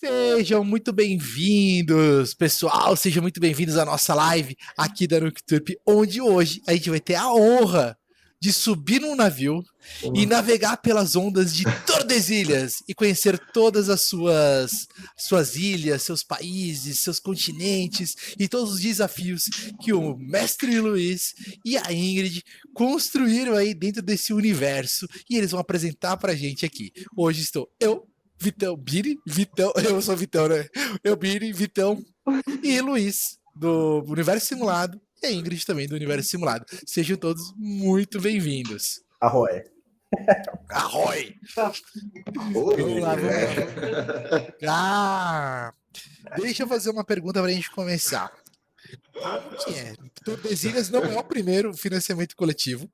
Sejam muito bem-vindos, pessoal. Sejam muito bem-vindos à nossa live aqui da Nocturp, onde hoje a gente vai ter a honra de subir num navio e navegar pelas ondas de Tordesilhas e conhecer todas as suas ilhas, seus países, seus continentes e todos os desafios que o mestre Luiz e a Ingrid construíram aí dentro desse universo e eles vão apresentar pra gente aqui. Hoje estou eu, Vitão, Biri, Vitão, eu sou Vitão, né? Eu, Biri, Vitão e Luiz, do Universo Simulado, e a Ingrid também, do Universo Simulado. Sejam todos muito bem-vindos. Arroy. Arroy! Vamos lá, vamos lá. Deixa eu fazer uma pergunta pra gente começar. Como que é? Tordesilhas não é o primeiro financiamento coletivo.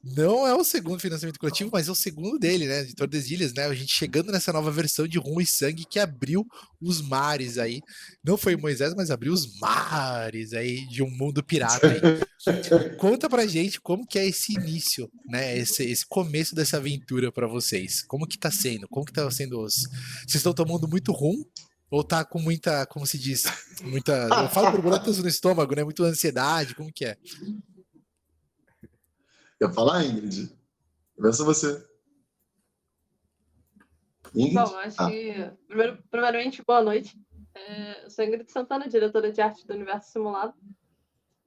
Não é o segundo financiamento coletivo, mas é o segundo dele, né? De Tordesilhas, né? A gente chegando nessa nova versão de Rum e Sangue que abriu os mares aí. Não foi Moisés, mas abriu os mares aí de um mundo pirata aí. Conta pra gente como que é esse início, né? Esse começo dessa aventura pra vocês. Como que tá sendo? Como que tá sendo os... Vocês estão tomando muito rum? Ou tá com muita, como se diz? Muita... Eu falo borboletas no estômago, né? Muita ansiedade, como que é? Quer falar, Ingrid? Começa você. Ingrid? Bom, acho que, primeiramente, boa noite. Eu sou Ingrid Santana, diretora de arte do Universo Simulado.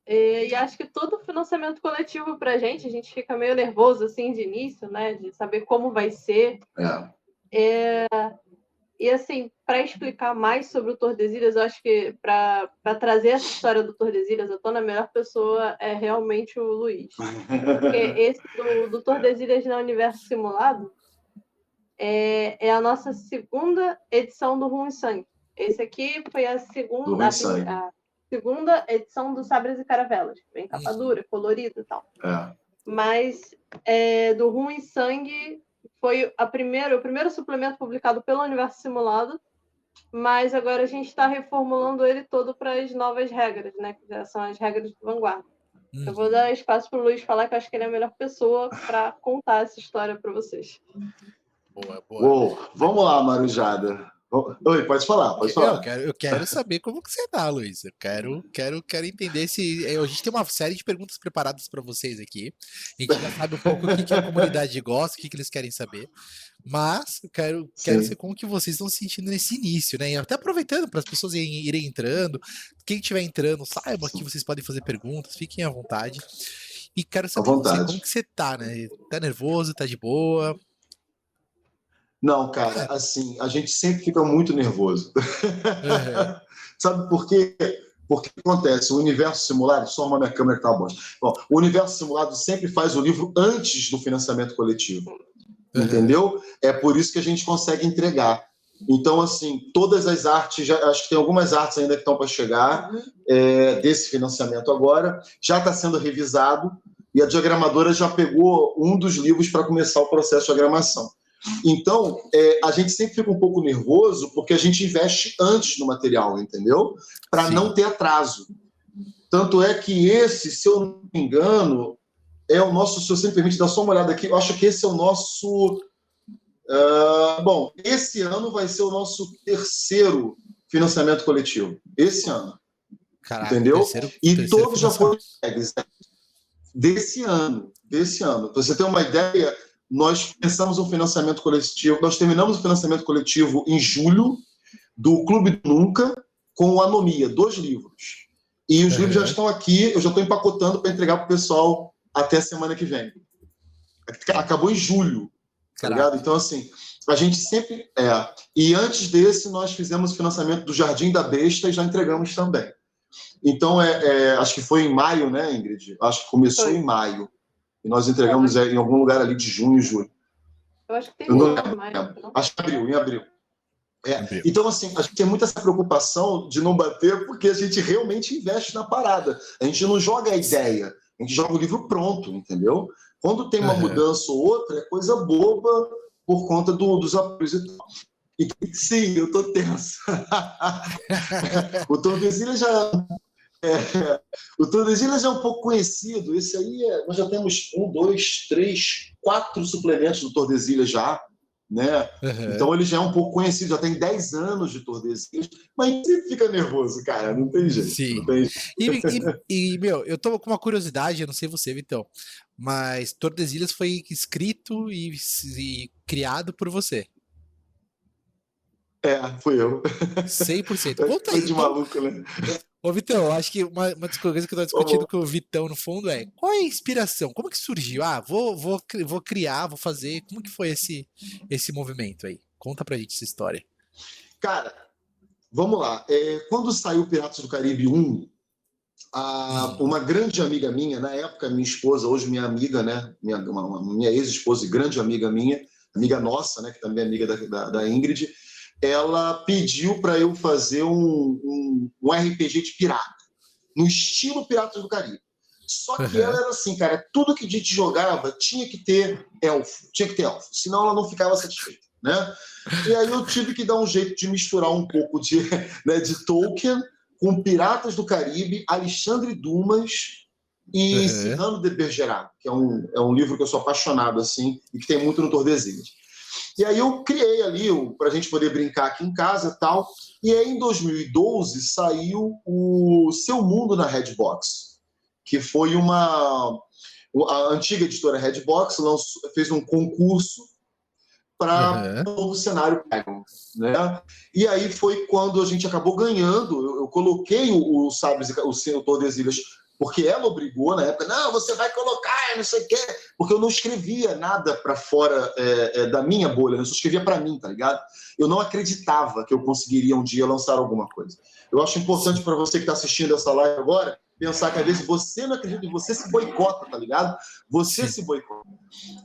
E acho que todo financiamento coletivo pra gente, a gente fica meio nervoso, assim, de início, né? De saber como vai ser. E, assim, para explicar mais sobre o Tordesilhas, eu acho que para trazer essa história do Tordesilhas à tona, a melhor pessoa é realmente o Luiz. Porque esse do Tordesilhas no Universo Simulado é a nossa segunda edição do Rum e Sangue. Esse aqui foi a segunda edição do Sabres e Caravelas. Bem capa dura, colorido e tal. Mas do Rum e Sangue... Foi o primeiro suplemento publicado pelo Universo Simulado, mas agora a gente está reformulando ele todo para as novas regras, né? Que já são as regras do Vanguarda. Eu vou dar espaço para o Luiz falar, que eu acho que ele é a melhor pessoa para contar essa história para vocês. Boa. Uou, vamos lá, Marujada. Oi, pode falar. Eu quero saber como que você tá, Luiz. Eu quero entender se... A gente tem uma série de perguntas preparadas para vocês aqui. A gente já sabe um pouco o que a comunidade gosta, o que eles querem saber. Mas eu quero saber como que vocês estão se sentindo nesse início, né? E até aproveitando para as pessoas irem entrando. Quem estiver entrando, saiba que vocês podem fazer perguntas, fiquem à vontade. E quero saber como que você tá, né? Tá nervoso, tá de boa? Não, cara, assim, a gente sempre fica muito nervoso. Sabe por quê? Porque acontece, o Universo Simulado, só uma minha câmera que tá boa. Bom, o Universo Simulado sempre faz o livro antes do financiamento coletivo. Entendeu? É por isso que a gente consegue entregar. Então, assim, todas as artes, acho que tem algumas artes ainda que estão para chegar desse financiamento agora, já está sendo revisado e a diagramadora já pegou um dos livros para começar o processo de diagramação. Então, a gente sempre fica um pouco nervoso porque a gente investe antes no material, entendeu? Para não ter atraso. Tanto é que esse, se eu não me engano, é o nosso, se você me permite dar só uma olhada aqui, eu acho que esse é o nosso... bom, esse ano vai ser o nosso terceiro financiamento coletivo. Esse ano. Caraca, entendeu? Terceiro todos já foram entregues desse ano. Pra você ter uma ideia... Nós começamos um financiamento coletivo, nós terminamos o financiamento coletivo em julho do Clube do Nunca com o Anomia, 2 livros. E os livros já estão aqui, eu já estou empacotando para entregar para o pessoal até a semana que vem. Acabou em julho, tá ligado? Então, assim, a gente sempre... E antes desse, nós fizemos o financiamento do Jardim da Besta e já entregamos também. Então, acho que foi em maio, né, Ingrid? Acho que começou em maio. E nós entregamos em algum lugar ali de junho, julho. Eu acho que tem mais. Acho que em abril. Então, assim, a gente tem muita essa preocupação de não bater, porque a gente realmente investe na parada. A gente não joga a ideia, a gente joga o livro pronto, entendeu? Quando tem uma mudança ou outra, é coisa boba por conta dos apoios e tal. E sim, eu tô tenso. O Tordesilhas já... o Tordesilhas é um pouco conhecido. Esse aí nós já temos 1, 2, 3, 4 suplementos do Tordesilhas já. né? Uhum. Então ele já é um pouco conhecido, já tem 10 anos de Tordesilhas, mas sempre fica nervoso, cara, não tem jeito. Sim. Não tem... Meu, eu tô com uma curiosidade, eu não sei você, Vitão, mas Tordesilhas foi escrito e criado por você. Fui eu. 100%. Conta aí, Coisa de maluco, né? Ô, Vitão, eu acho que uma das coisas que eu tô discutindo com o Vitão no fundo é qual é a inspiração? Como que surgiu? Ah, vou criar, vou fazer. Como que foi esse movimento aí? Conta pra gente essa história. Cara, vamos lá. Quando saiu Piratas do Caribe 1, uma grande amiga minha, na época minha esposa, hoje minha amiga, né? Minha ex-esposa e grande amiga minha, amiga nossa, né? Que também é amiga da Ingrid, ela pediu para eu fazer um RPG de pirata, no estilo Piratas do Caribe. Só que ela era assim, cara, tudo que a gente jogava tinha que ter elfo, senão ela não ficava satisfeita, né? E aí eu tive que dar um jeito de misturar um pouco de Tolkien com Piratas do Caribe, Alexandre Dumas e Cyrano de Bergerac, que é um livro que eu sou apaixonado, assim, e que tem muito no Tordesilhas. E aí eu criei ali para a gente poder brincar aqui em casa e tal. E aí em 2012 saiu o Seu Mundo na Redbox, que foi a antiga editora Redbox fez um concurso para o novo cenário Dragon, né? E aí foi quando a gente acabou ganhando. Eu coloquei o Sabres e o Tordesilhas, porque ela obrigou na época, não, você vai colocar, não sei o quê, porque eu não escrevia nada para fora da minha bolha, eu só escrevia para mim, tá ligado? Eu não acreditava que eu conseguiria um dia lançar alguma coisa. Eu acho importante para você que está assistindo essa live agora, pensar que às vezes você não acredita e você se boicota, tá ligado? Você se boicota.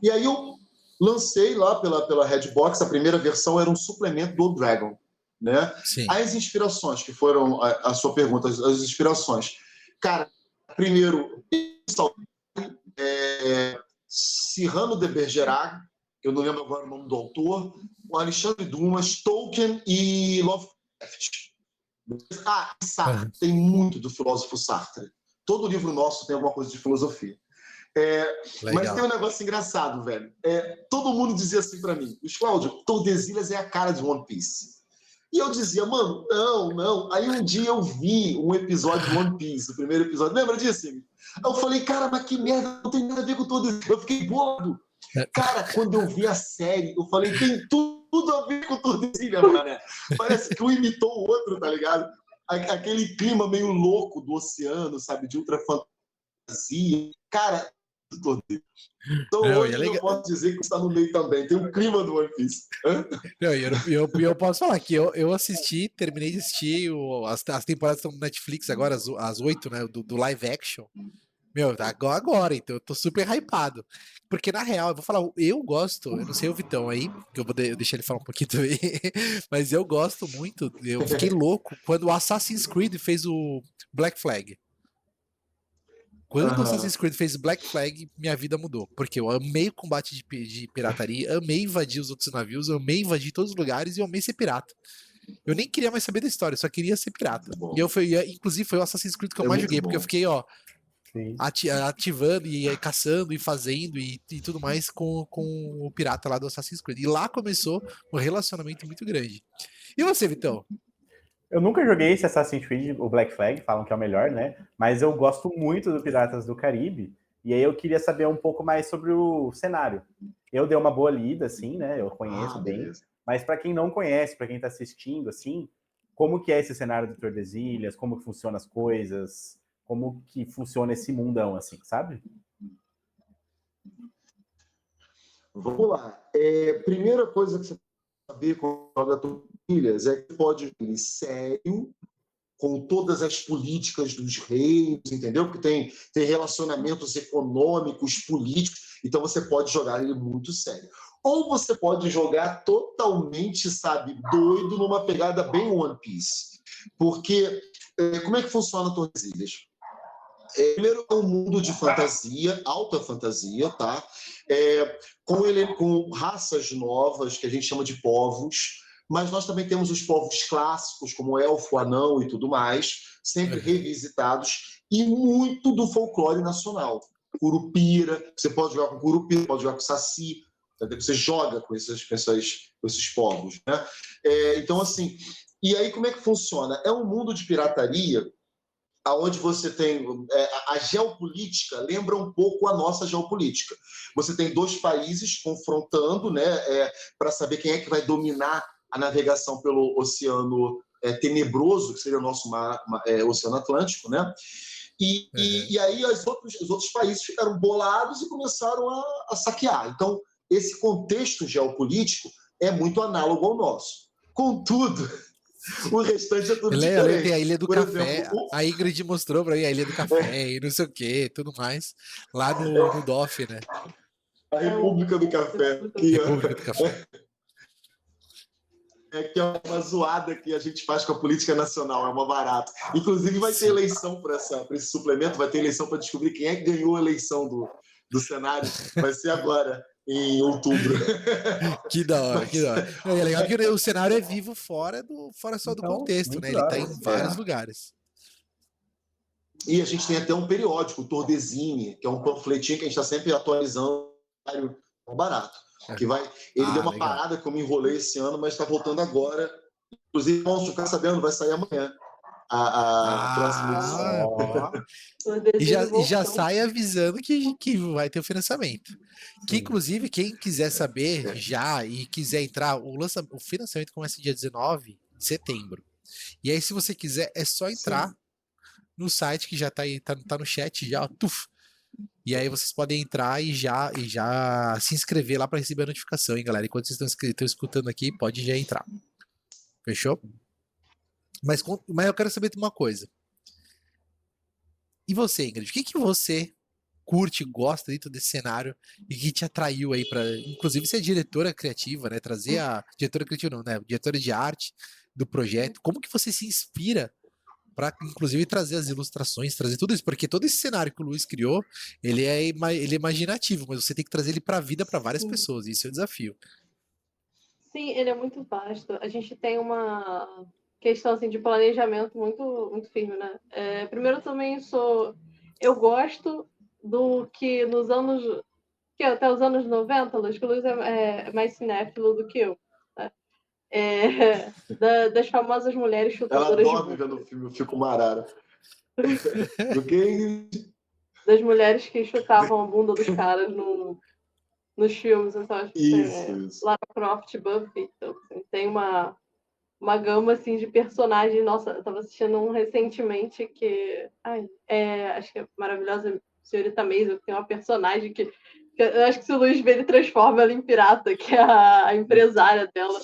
E aí eu lancei lá pela Redbox, a primeira versão era um suplemento do Dragon, né? Sim. As inspirações, que foram a sua pergunta, as inspirações. Cara, primeiro, Cyrano de Bergerac, eu não lembro agora o nome do autor, o Alexandre Dumas, Tolkien e Lovecraft. Sartre, tem muito do filósofo Sartre. Todo livro nosso tem alguma coisa de filosofia. Mas tem um negócio engraçado, velho. Todo mundo dizia assim pra mim, Cláudio, Tordesilhas é a cara de One Piece. E eu dizia, mano, não. Aí um dia eu vi um episódio de One Piece, o primeiro episódio. Lembra disso? Aí eu falei, cara, mas que merda, não tem nada a ver com Tordesilhas. Eu fiquei bolado. Cara, quando eu vi a série, eu falei, tem tudo a ver com Tordesilhas, mano. Parece que um imitou o outro, tá ligado? Aquele clima meio louco do oceano, sabe? De ultra fantasia. Cara, então hoje eu posso dizer que está no meio também. Tem um clima do One Piece. Eu posso falar que eu assisti, terminei de assistir as temporadas estão no Netflix agora, as 8, né? Do live action. Meu, agora, então eu tô super hypado. Porque na real, eu vou falar, eu gosto, eu não sei o Vitão aí, que eu vou deixar ele falar um pouquinho também, mas eu gosto muito, eu fiquei louco quando o Assassin's Creed fez o Black Flag. Quando o Assassin's Creed fez Black Flag, minha vida mudou. Porque eu amei o combate de pirataria, amei invadir os outros navios, amei invadir todos os lugares e eu amei ser pirata. Eu nem queria mais saber da história, eu só queria ser pirata. Inclusive, foi o Assassin's Creed que eu mais joguei, porque eu fiquei, ativando e caçando e fazendo e tudo mais com o pirata lá do Assassin's Creed. E lá começou um relacionamento muito grande. E você, Vitão? Eu nunca joguei esse Assassin's Creed, o Black Flag, falam que é o melhor, né? Mas eu gosto muito do Piratas do Caribe. E aí eu queria saber um pouco mais sobre o cenário. Eu dei uma boa lida, assim, né? Eu conheço bem. Beleza. Mas para quem não conhece, para quem está assistindo, assim, como que é esse cenário do Tordesilhas? Como que funcionam as coisas? Como que funciona esse mundão, assim, sabe? Vamos lá. Primeira coisa que você saber com a Tordesilhas é que pode ir sério com todas as políticas dos reis, entendeu? Porque tem relacionamentos econômicos, políticos, então você pode jogar ele muito sério. Ou você pode jogar totalmente, sabe, doido, numa pegada bem One Piece. Porque como é que funciona a Tordesilhas? Primeiro é um mundo de fantasia, alta fantasia, tá? Com raças novas, que a gente chama de povos, mas nós também temos os povos clássicos, como elfo, anão e tudo mais, sempre revisitados, e muito do folclore nacional. Curupira, você pode jogar com Curupira, pode jogar com Saci, entendeu? Você joga com esses povos, né? Então, assim, e aí como é que funciona? É um mundo de pirataria onde você tem a geopolítica lembra um pouco a nossa geopolítica. Você tem dois países confrontando, né, para saber quem é que vai dominar a navegação pelo oceano tenebroso, que seria o nosso Oceano Atlântico, né? E aí os outros países ficaram bolados e começaram a saquear. Então, esse contexto geopolítico é muito análogo ao nosso. Contudo, o restante é tudo diferente. Tem a Ilha do Por Café, exemplo, a Ingrid mostrou pra mim a Ilha do Café e não sei o que, tudo mais, lá no DOF, né? a República do Café, República do Café. que é uma zoada que a gente faz com a política nacional, é uma barata. Inclusive vai ter eleição para esse suplemento, vai ter eleição para descobrir quem é que ganhou a eleição do cenário, vai ser agora, em outubro. Que da hora, que da hora. É legal que o cenário é vivo fora só do Então, contexto, né? Ele muito tá em da hora. vários lugares. E a gente tem até um periódico, o Tordesilhas, que é um panfletinho que a gente está sempre atualizando, é barato. Ele deu uma legal. parada que eu me enrolei esse ano, mas está voltando agora. Inclusive, vamos ficar sabendo, vai sair amanhã a próxima edição. E já sai avisando que vai ter o financiamento. Que, inclusive, quem quiser saber já e quiser entrar, o financiamento começa dia 19 de setembro. E aí, se você quiser, é só entrar no site que já tá aí, tá no chat já, tuf. E aí vocês podem entrar e já se inscrever lá para receber a notificação, hein, galera? Enquanto vocês estão escutando aqui, pode já entrar. Fechou? Mas eu quero saber de uma coisa. E você, Ingrid? O que você curte, gosta dentro desse cenário e que te atraiu aí para, inclusive, ser diretora criativa, né? Trazer a diretora criativa, não, né? Diretora de arte do projeto. Como que você se inspira para, inclusive, trazer as ilustrações, trazer tudo isso? Porque todo esse cenário que o Luiz criou, ele é imaginativo, mas você tem que trazer ele para a vida para várias pessoas. Isso é o desafio. Sim, ele é muito vasto. A gente tem uma questão assim, de planejamento muito, muito firme, né? Primeiro, também eu gosto do que nos anos. Que até os anos 90, Luiz, que o Luiz é mais cinéfilo do que eu. Né? Das famosas mulheres chutadoras. Ela dorme vendo o filme, eu fico marara. Do que? Das mulheres que chutavam a bunda dos caras nos filmes. Então, Isso. Lara Croft, Buffy. Então, assim, tem uma gama assim, de personagens. Nossa, eu tava assistindo um recentemente que. Acho que é maravilhosa, Senhorita Maisel, que tem uma personagem que eu acho que se o Luiz ver, ele transforma ela em pirata, que é a empresária dela.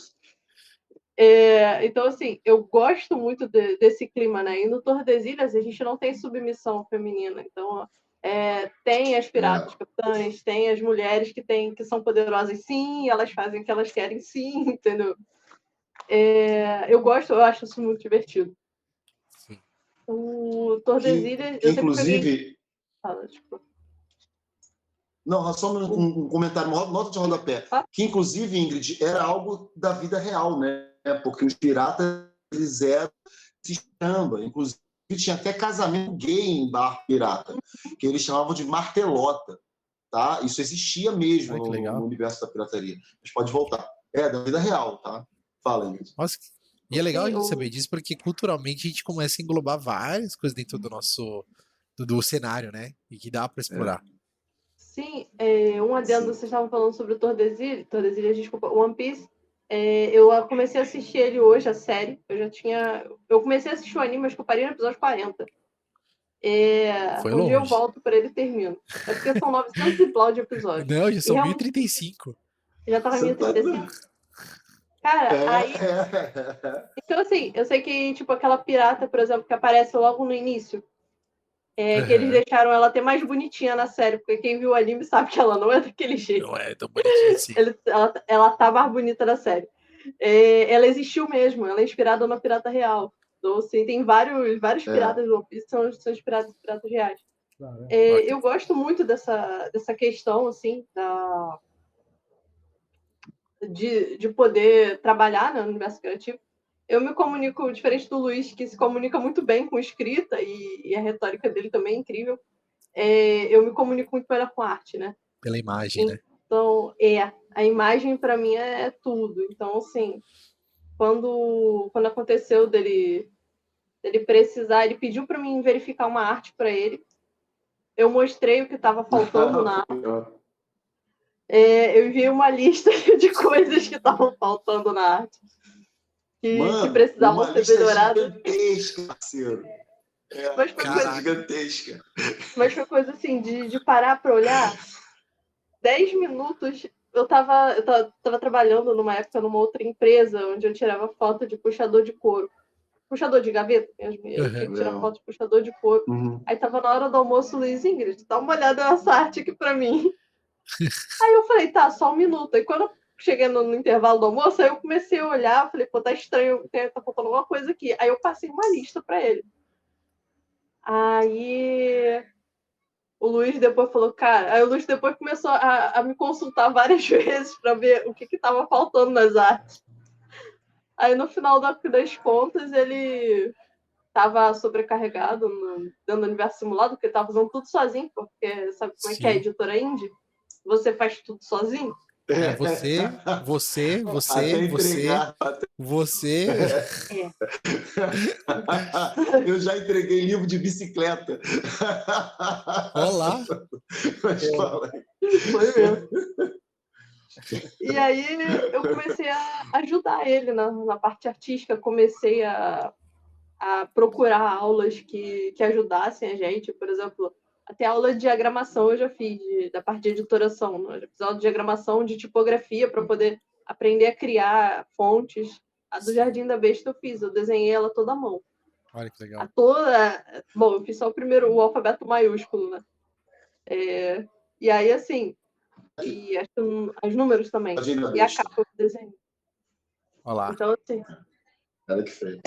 Então, assim, eu gosto muito desse clima, né? E no Tordesilhas a gente não tem submissão feminina. Então, tem as piratas capitãs, tem as mulheres que são poderosas, sim, elas fazem o que elas querem, sim, entendeu? Eu acho isso muito divertido. Sim. O Tordesilhas... Inclusive... Fala, tipo... Não, só um comentário, uma nota de rodapé. Que, inclusive, Ingrid, era algo da vida real, né? Porque os piratas, eles eram caramba. Inclusive, tinha até casamento gay em bar pirata, que eles chamavam de martelota. Tá? Isso existia mesmo no universo da pirataria. Mas pode voltar. Da vida real, tá? Fala, Ingrid. Nossa, e é legal a gente saber disso, porque culturalmente a gente começa a englobar várias coisas dentro do nosso do cenário, né? E que dá para explorar. Sim, um adendo, vocês estavam falando sobre o Tordesilhas, desculpa, One Piece. Eu comecei a assistir ele hoje, a série. Eu comecei a assistir o anime, acho que eu parei no episódio 40. Foi um longe. dia eu volto para ele e termino. É porque são 900 e plau de episódios. Não, já são 1035. Já tava 1035. Cara, aí... Então, assim, eu sei que, tipo, aquela pirata, por exemplo, que aparece logo no início, que eles deixaram ela até mais bonitinha na série, porque quem viu o anime sabe que ela não é daquele jeito. Não é tão bonitinha assim. Ela tá mais bonita na série. Ela existiu mesmo, ela é inspirada na pirata real. Então, assim, tem vários piratas do One Piece são inspirados em piratas reais. Eu gosto muito dessa questão, assim, de poder trabalhar no universo criativo. Eu me comunico, diferente do Luiz, que se comunica muito bem com escrita, e a retórica dele também é incrível. Eu me comunico muito melhor com arte, né? Pela imagem, né? Então, a imagem para mim é tudo. Então, assim, quando aconteceu dele precisar, ele pediu para mim verificar uma arte para ele. Eu mostrei o que estava faltando na arte. Eu enviei uma lista de coisas que estavam faltando na arte. Que precisavam ser melhoradas. Gigantesca, parceiro. Mas foi coisa gigantesca. Mas foi coisa assim, de parar para olhar. 10 minutos, eu tava trabalhando numa época numa outra empresa, onde eu tirava foto de puxador de couro. Puxador de gaveta mesmo. E eu tinha que tirar foto de puxador de couro. Aí tava na hora do almoço, Luiz Ingrid, dá uma olhada nessa arte aqui pra mim. Aí eu falei, tá, só um minuto. Aí quando eu cheguei no intervalo do almoço, aí eu comecei a olhar, falei, pô, tá estranho, tá faltando alguma coisa aqui. Aí eu passei uma lista pra ele. Aí o Luiz depois falou, cara... Aí o Luiz depois começou a me consultar várias vezes para ver o que estava faltando nas artes. Aí no final das contas ele estava sobrecarregado dentro do universo simulado, porque ele estava fazendo tudo sozinho, porque sabe como é que é a editora indie? Você faz tudo sozinho? Você. Eu já entreguei livro de bicicleta. Olá. Mas fala aí. Foi mesmo. E aí eu comecei a ajudar ele na parte artística, comecei a procurar aulas que ajudassem a gente, por exemplo, até aula de diagramação eu já fiz, da parte de editoração, né? Eu já fiz aula de diagramação, de tipografia, para poder aprender a criar fontes. A do Jardim da Besta eu fiz, eu desenhei ela toda à mão. Olha que legal. Bom, eu fiz só o alfabeto maiúsculo, né? E aí, assim, e os números também. E a capa eu desenhei. Olá. Então, assim... Cara, que feio.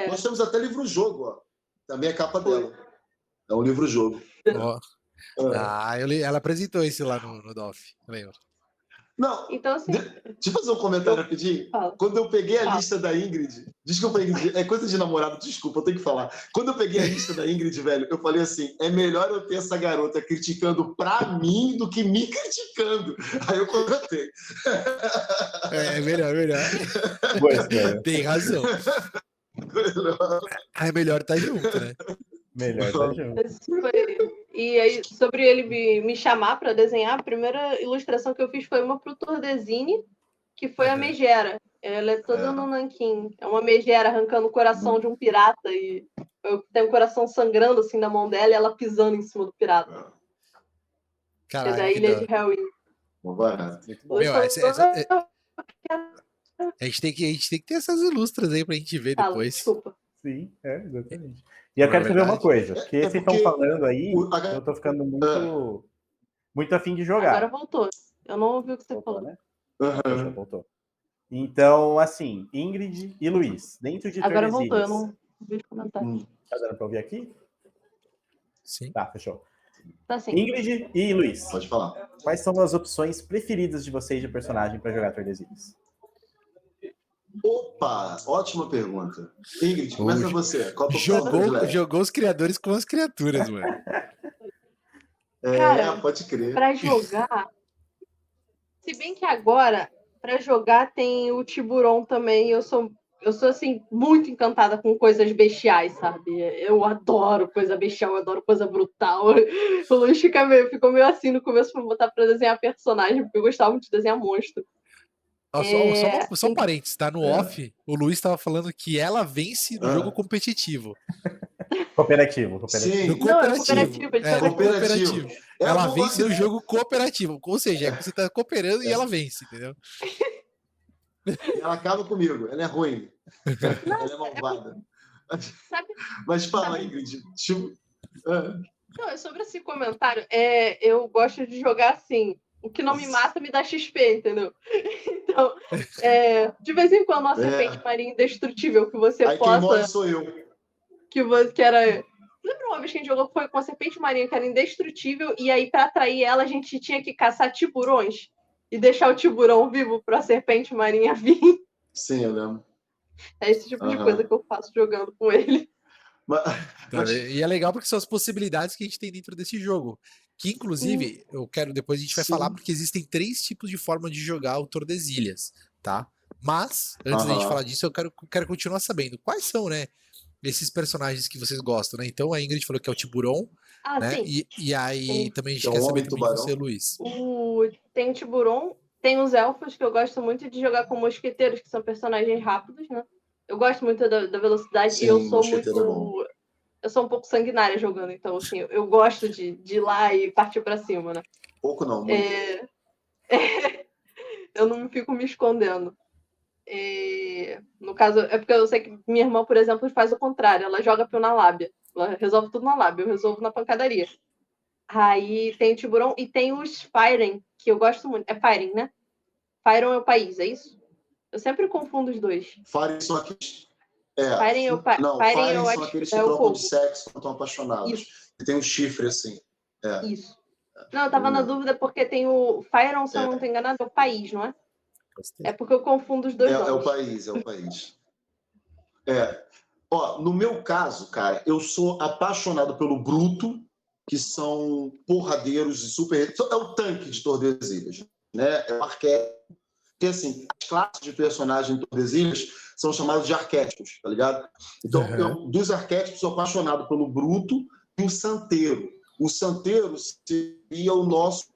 Nós temos até livro-jogo, ó. Também a capa dela. É um livro-jogo. Ela apresentou esse lá no DOF, lembro. Não, então, assim, deixa eu fazer um comentário rapidinho. Quando eu peguei a lista da Ingrid... Desculpa, Ingrid, é coisa de namorado, desculpa, eu tenho que falar. Quando eu peguei a lista da Ingrid, velho, eu falei assim, é melhor eu ter essa garota criticando pra mim do que me criticando. Aí eu contratei. É melhor. Tem razão. É melhor estar junto, né? Melhor estar junto. E aí, sobre ele me chamar para desenhar, a primeira ilustração que eu fiz foi uma pro Tordesilhas, que foi a Megera. Ela é toda no nanquim. É uma megera arrancando o coração de um pirata e tem um coração sangrando assim na mão dela e ela pisando em cima do pirata. Caralho, é da ilha de Hellwyn. A gente tem que ter essas ilustras aí pra gente ver depois. Desculpa. Sim, exatamente. E eu quero saber uma coisa, porque vocês estão falando aí, eu tô ficando muito afim de jogar. Agora voltou. Eu não ouvi o que você falou. Né? Voltou. Então, assim, Ingrid e Luiz, dentro de Agora Tordesilhas. voltou, eu não vi os comentários. Tá dando pra ouvir aqui? Sim. Tá, fechou. Tá sim. Ingrid e Luiz. Pode falar. Quais são as opções preferidas de vocês de personagem para jogar Tordesilhas? Opa, ótima pergunta. Ingrid, começa você. Qual jogou os criadores com as criaturas, mano. Cara, pode crer. Pra jogar... Se bem que agora, pra jogar, tem o Tiburon também. Eu sou assim, muito encantada com coisas bestiais, sabe? Eu adoro coisa bestial, eu adoro coisa brutal. O Luiz ficou meio assim no começo pra botar pra desenhar personagem, porque eu gostava muito de desenhar monstro. Só um parênteses, tá? No off, o Luiz tava falando que ela vence no jogo competitivo. Cooperativo. Sim. No cooperativo. Cooperativo. Ela vence no jogo cooperativo. Ou seja, você tá cooperando e ela vence, entendeu? Ela acaba comigo, ela é ruim. Ela é malvada. Mas fala, Ingrid. Não, é sobre esse comentário. Eu gosto de jogar assim. O que não me mata me dá XP, entendeu? Então, de vez em quando, uma serpente marinha indestrutível que você aí possa... Quem morre sou eu. Que era... Lembra uma vez que a gente jogou foi com uma serpente marinha que era indestrutível e aí, para atrair ela, a gente tinha que caçar tiburões e deixar o tiburão vivo para a serpente marinha vir? Sim, eu lembro. É esse tipo de coisa que eu faço jogando com ele. E é legal porque são as possibilidades que a gente tem dentro desse jogo. Que, inclusive, eu quero, depois a gente vai Sim. falar, porque existem 3 tipos de forma de jogar o Tordesilhas, tá? Mas, antes da gente falar disso, eu quero continuar sabendo quais são, né, esses personagens que vocês gostam, né? Então, a Ingrid falou que é o Tiburon, né? Sim. E aí, também a gente Que é quer o saber homem também de você, tubarão. Luiz. Tem o Tiburon, tem os elfos, que eu gosto muito de jogar com mosqueteiros, que são personagens rápidos, né? Eu gosto muito da velocidade Sim, e eu sou mosqueteiro é bom. muito. Eu sou um pouco sanguinária jogando, então, assim, eu gosto de ir lá e partir pra cima, né? Pouco não, muito. Eu não fico me escondendo. No caso, é porque eu sei que minha irmã, por exemplo, faz o contrário. Ela joga pio na lábia. Ela resolve tudo na lábia. Eu resolvo na pancadaria. Aí tem o Tiburon e tem os Firen, que eu gosto muito. É Firen, né? Firen é o país, é isso? Eu sempre confundo os dois. Firen são aqueles... Firen é o Não, Firen Firen são aqueles que trocam de sexo quando estão apaixonados. Isso. Que tem um chifre assim. Isso. Não, eu tava na dúvida porque tem o Firen, se eu não tô enganado, é o país, não é? Gostei. É porque eu confundo os dois nomes. É o país. Ó, no meu caso, cara, eu sou apaixonado pelo Bruto, que são porradeiros e super... É o tanque de Tordesilhas, né? É o arquétipo. Porque, assim, as classes de personagem em Tordesilhas são chamadas de arquétipos, tá ligado? Então, dos arquétipos, sou apaixonado pelo Bruto e o Santeiro. O Santeiro seria o nosso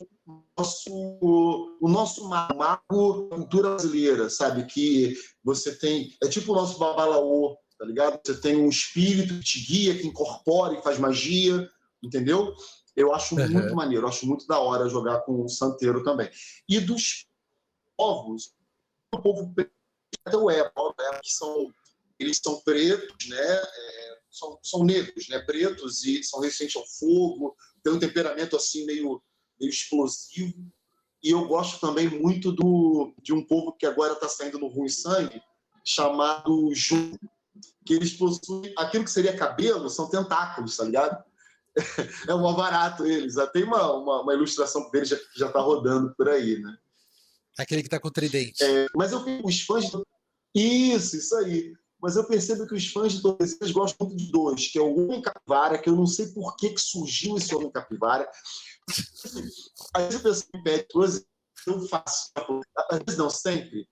mago da cultura brasileira, sabe? Que você tem... É tipo o nosso Babalaô, tá ligado? Você tem um espírito que te guia, que incorpora e faz magia, entendeu? Eu acho muito maneiro, eu acho muito da hora jogar com o Santeiro também. E dos povos, o povo preto é o Ébano, né? Eles são pretos, né? São negros, né? Pretos e são resistentes ao fogo, tem um temperamento assim meio explosivo. E eu gosto também muito de um povo que agora está saindo no Ruim Sangue, chamado Jun, que eles possuem aquilo que seria cabelo, são tentáculos, tá ligado? É um barato eles. Tem uma ilustração deles que já está rodando por aí, né? Aquele que tá com o tridente. Mas eu vi os fãs... Isso aí. Mas eu percebo que os fãs de Tordesilhas gostam muito de 2, que é o Homem Capivara, que eu não sei por que surgiu esse Homem Capivara. Às vezes a pessoa me pede coisas, eu faço. Às vezes não, sempre.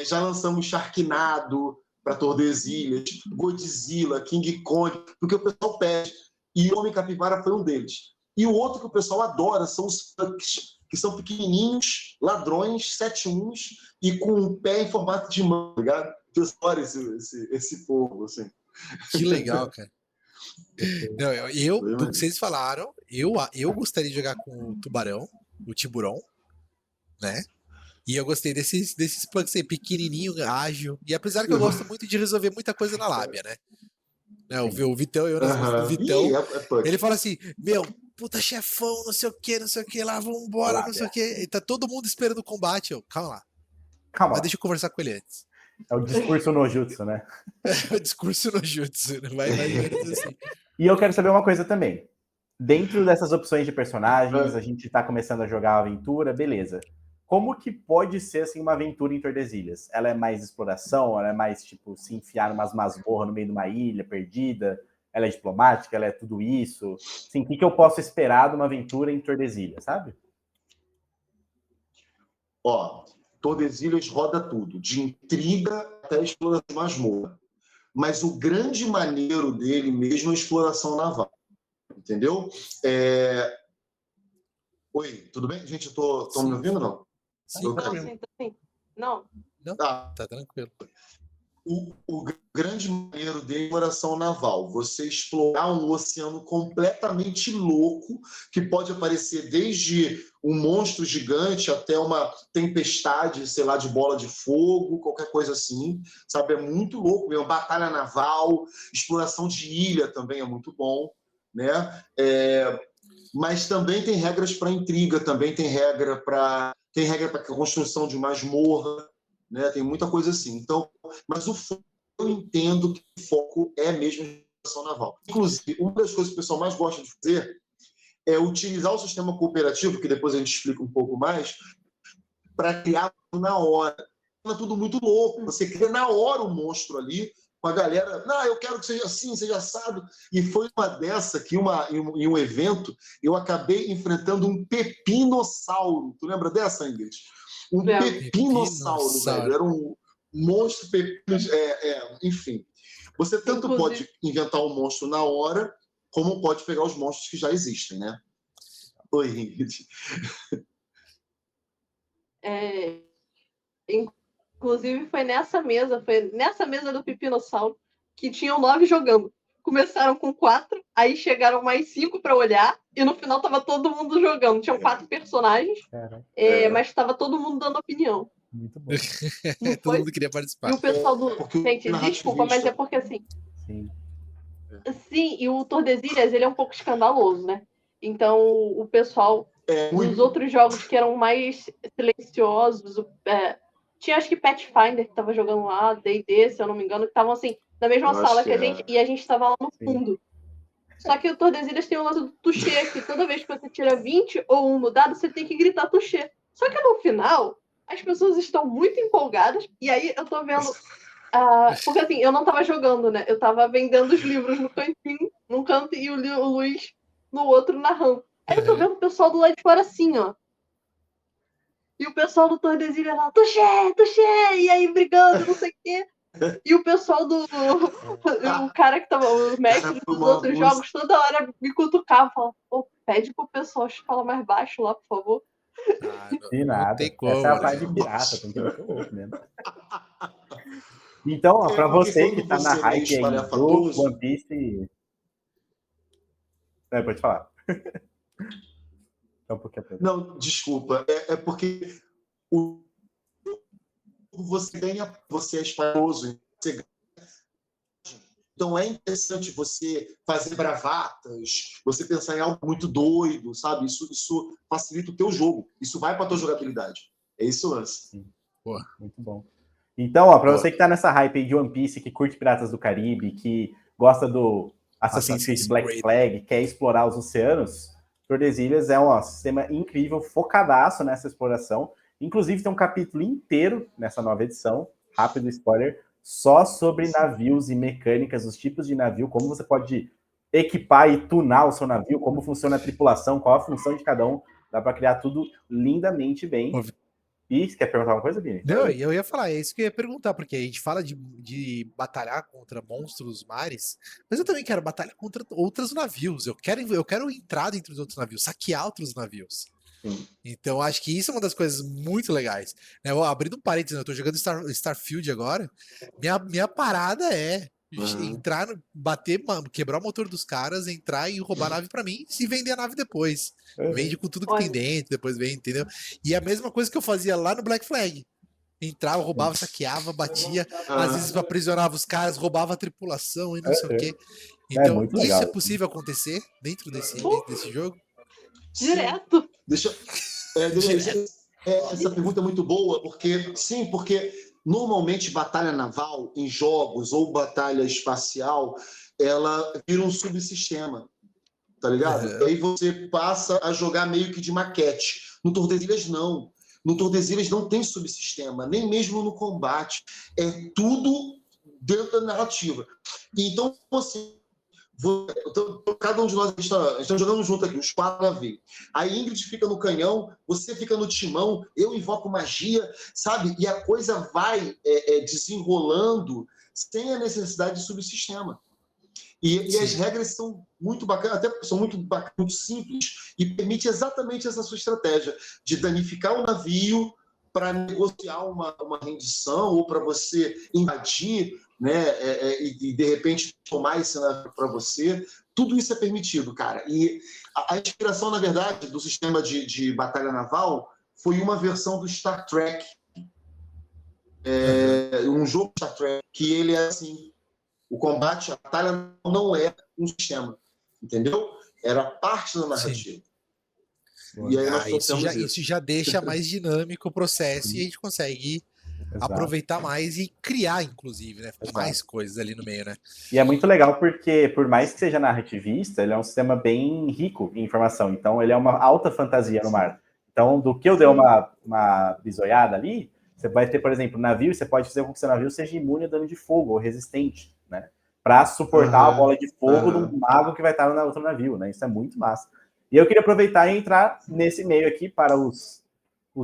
Já lançamos Sharknado para Tordesilhas, Godzilla, King Kong, porque o pessoal pede. E o Homem Capivara foi um deles. E o outro que o pessoal adora são os punks, que são pequenininhos, ladrões, 7-1s, e com um pé em formato de mão, tá ligado? Eu adoro esse povo, assim. Que legal, cara. Não, do que vocês falaram, eu gostaria de jogar com o Tubarão, o Tiburon, né? E eu gostei desses punks aí, pequenininho, ágil. E apesar que eu gosto muito de resolver muita coisa na lábia, né? O Vitão, o Vitão, ele fala assim, meu, puta chefão, não sei o que lá, vambora, não sei o que. E tá todo mundo esperando o combate. Calma lá. Mas deixa eu conversar com ele antes. É o discurso no jutsu, né? É o discurso no jutsu, vai assim. E eu quero saber uma coisa também. Dentro dessas opções de personagens, a gente tá começando a jogar a aventura, beleza. Como que pode ser assim, uma aventura em Tordesilhas? Ela é mais exploração? Ela é mais, tipo, se enfiar numas masmorras no meio de uma ilha perdida? Ela é diplomática? Ela é tudo isso? Assim, o que eu posso esperar de uma aventura em Tordesilhas, sabe? Ó, Tordesilhas roda tudo, de intriga até exploração de masmorra. Mas o grande maneiro dele mesmo é a exploração naval. Entendeu? Oi, tudo bem? Gente, estão me ouvindo ou não? Sim, Não. Tá tranquilo. O grande maneiro dele é a exploração naval. Você explorar um oceano completamente louco, que pode aparecer desde um monstro gigante até uma tempestade, sei lá, de bola de fogo, qualquer coisa assim, sabe? É muito louco mesmo. Batalha naval, exploração de ilha também é muito bom, né? Mas também tem regras para intriga, também tem regra para a construção de masmorra, né? Tem muita coisa assim. Então, mas eu entendo que o foco é mesmo a exploração naval. Inclusive, uma das coisas que o pessoal mais gosta de fazer é utilizar o sistema cooperativo, que depois a gente explica um pouco mais, para criar na hora. É tudo muito louco. Você cria na hora um monstro ali com a galera, não, eu quero que seja assim, seja assado. E foi uma dessa que em um evento eu acabei enfrentando um pepinossauro. Tu lembra dessa, Ingrid? Um pepinossauro, velho. Era um monstro pepino, enfim. Você tanto pode inventar um monstro na hora, como pode pegar os monstros que já existem, né? Oi, Ingrid. Inclusive, foi nessa mesa do Pepinossauro que tinham 9 jogando. Começaram com 4, aí chegaram mais 5 para olhar, e no final tava todo mundo jogando. Tinham 4 personagens, mas estava todo mundo dando opinião. Muito bom. Todo mundo queria participar. E o pessoal do... Gente, desculpa, mas é porque assim... Sim, e o Tordesilhas, ele é um pouco escandaloso, né? Então, o pessoal dos outros jogos que eram mais silenciosos... Tinha, acho que, Pathfinder que tava jogando lá, D&D, se eu não me engano, que estavam, assim, na mesma sala que a gente, e a gente tava lá no fundo. Só que o Tordesilhas tem o lance do touché, que toda vez que você tira 20 ou 1 no dado, você tem que gritar touché. Só que no final, as pessoas estão muito empolgadas, e aí eu tô vendo... porque assim, eu não tava jogando, né? Eu tava vendendo os livros no cantinho, num canto, e o Luiz no outro narrando. Aí eu tô vendo o pessoal do lado de fora assim, ó. E o pessoal do Tordesilhas lá, touché, touché, e aí brigando, não sei o quê. E o pessoal o cara que tava, o mestre dos outros jogos, toda hora me cutucava, falava, pede pro pessoal falar mais baixo lá, por favor. De nada. Não tem como, essa é a parte de pirata, tem que ver o outro mesmo. Então, para você que tá na hype aí do One Piece... pode falar. Não, desculpa. É porque você ganha, você é espaçoso, você ganha. Então é interessante você fazer bravatas, você pensar em algo muito doido, sabe? Isso facilita o teu jogo. Isso vai para a tua jogabilidade. É isso o lance. Muito bom. Então, para você que tá nessa hype aí de One Piece, que curte Piratas do Caribe, que gosta do Assassin's Creed Black Flag, quer explorar os oceanos, Tordesilhas é um sistema incrível, focadaço nessa exploração. Inclusive, tem um capítulo inteiro nessa nova edição, rápido spoiler, só sobre navios e mecânicas, os tipos de navio, como você pode equipar e tunar o seu navio, como funciona a tripulação, qual a função de cada um. Dá para criar tudo lindamente bem. E você quer perguntar uma coisa, Bini? Não, eu ia falar, é isso que eu ia perguntar, porque a gente fala de batalhar contra monstros mares, mas eu também quero batalhar contra outros navios. Eu quero entrar dentro dos outros navios, saquear outros navios. Sim. Então, acho que isso é uma das coisas muito legais. Abrindo um parênteses, eu tô jogando Starfield agora. Minha parada é entrar, bater, quebrar o motor dos caras, entrar e roubar a nave pra mim e vender a nave depois. Vende com tudo que tem dentro, depois vende, entendeu? E é a mesma coisa que eu fazia lá no Black Flag. Entrava, roubava, saqueava, batia, às vezes aprisionava os caras, roubava a tripulação e não sei o quê. Então, isso é possível acontecer dentro desse jogo? Direto. Essa pergunta é muito boa, porque normalmente batalha naval em jogos ou batalha espacial, ela vira um subsistema, tá ligado? E aí você passa a jogar meio que de maquete. No Tordesilhas, não. No Tordesilhas não tem subsistema, nem mesmo no combate. É tudo dentro da narrativa. Então, assim, cada um de nós está jogando junto aqui, os 4 navios. A Ingrid fica no canhão, você fica no timão, eu invoco magia, sabe? E a coisa vai desenrolando sem a necessidade de subsistema. E as regras são muito bacanas, até são muito simples, e permite exatamente essa sua estratégia de danificar o navio para negociar uma rendição ou para você invadir, né, e de repente tomar esse navio para você. Tudo isso é permitido, cara. E a inspiração, na verdade, do sistema de batalha naval foi uma versão do Star Trek. Um jogo Star Trek, que ele é assim, o combate, a batalha não é um sistema, entendeu? Era parte da narrativa. E aí nós isso já deixa mais dinâmico o processo e a gente consegue aproveitar mais e criar, inclusive, né? Mais coisas ali no meio, né? E é muito legal porque, por mais que seja narrativista, ele é um sistema bem rico em informação. Então, ele é uma alta fantasia no mar. Então, do que eu dei uma bisoiada ali, Você vai ter, por exemplo, navio, você pode fazer com que seu navio seja imune a dano de fogo ou resistente, né? Para suportar a bola de fogo do mago que vai estar no outro navio, né? Isso é muito massa. E eu queria aproveitar e entrar nesse meio aqui para os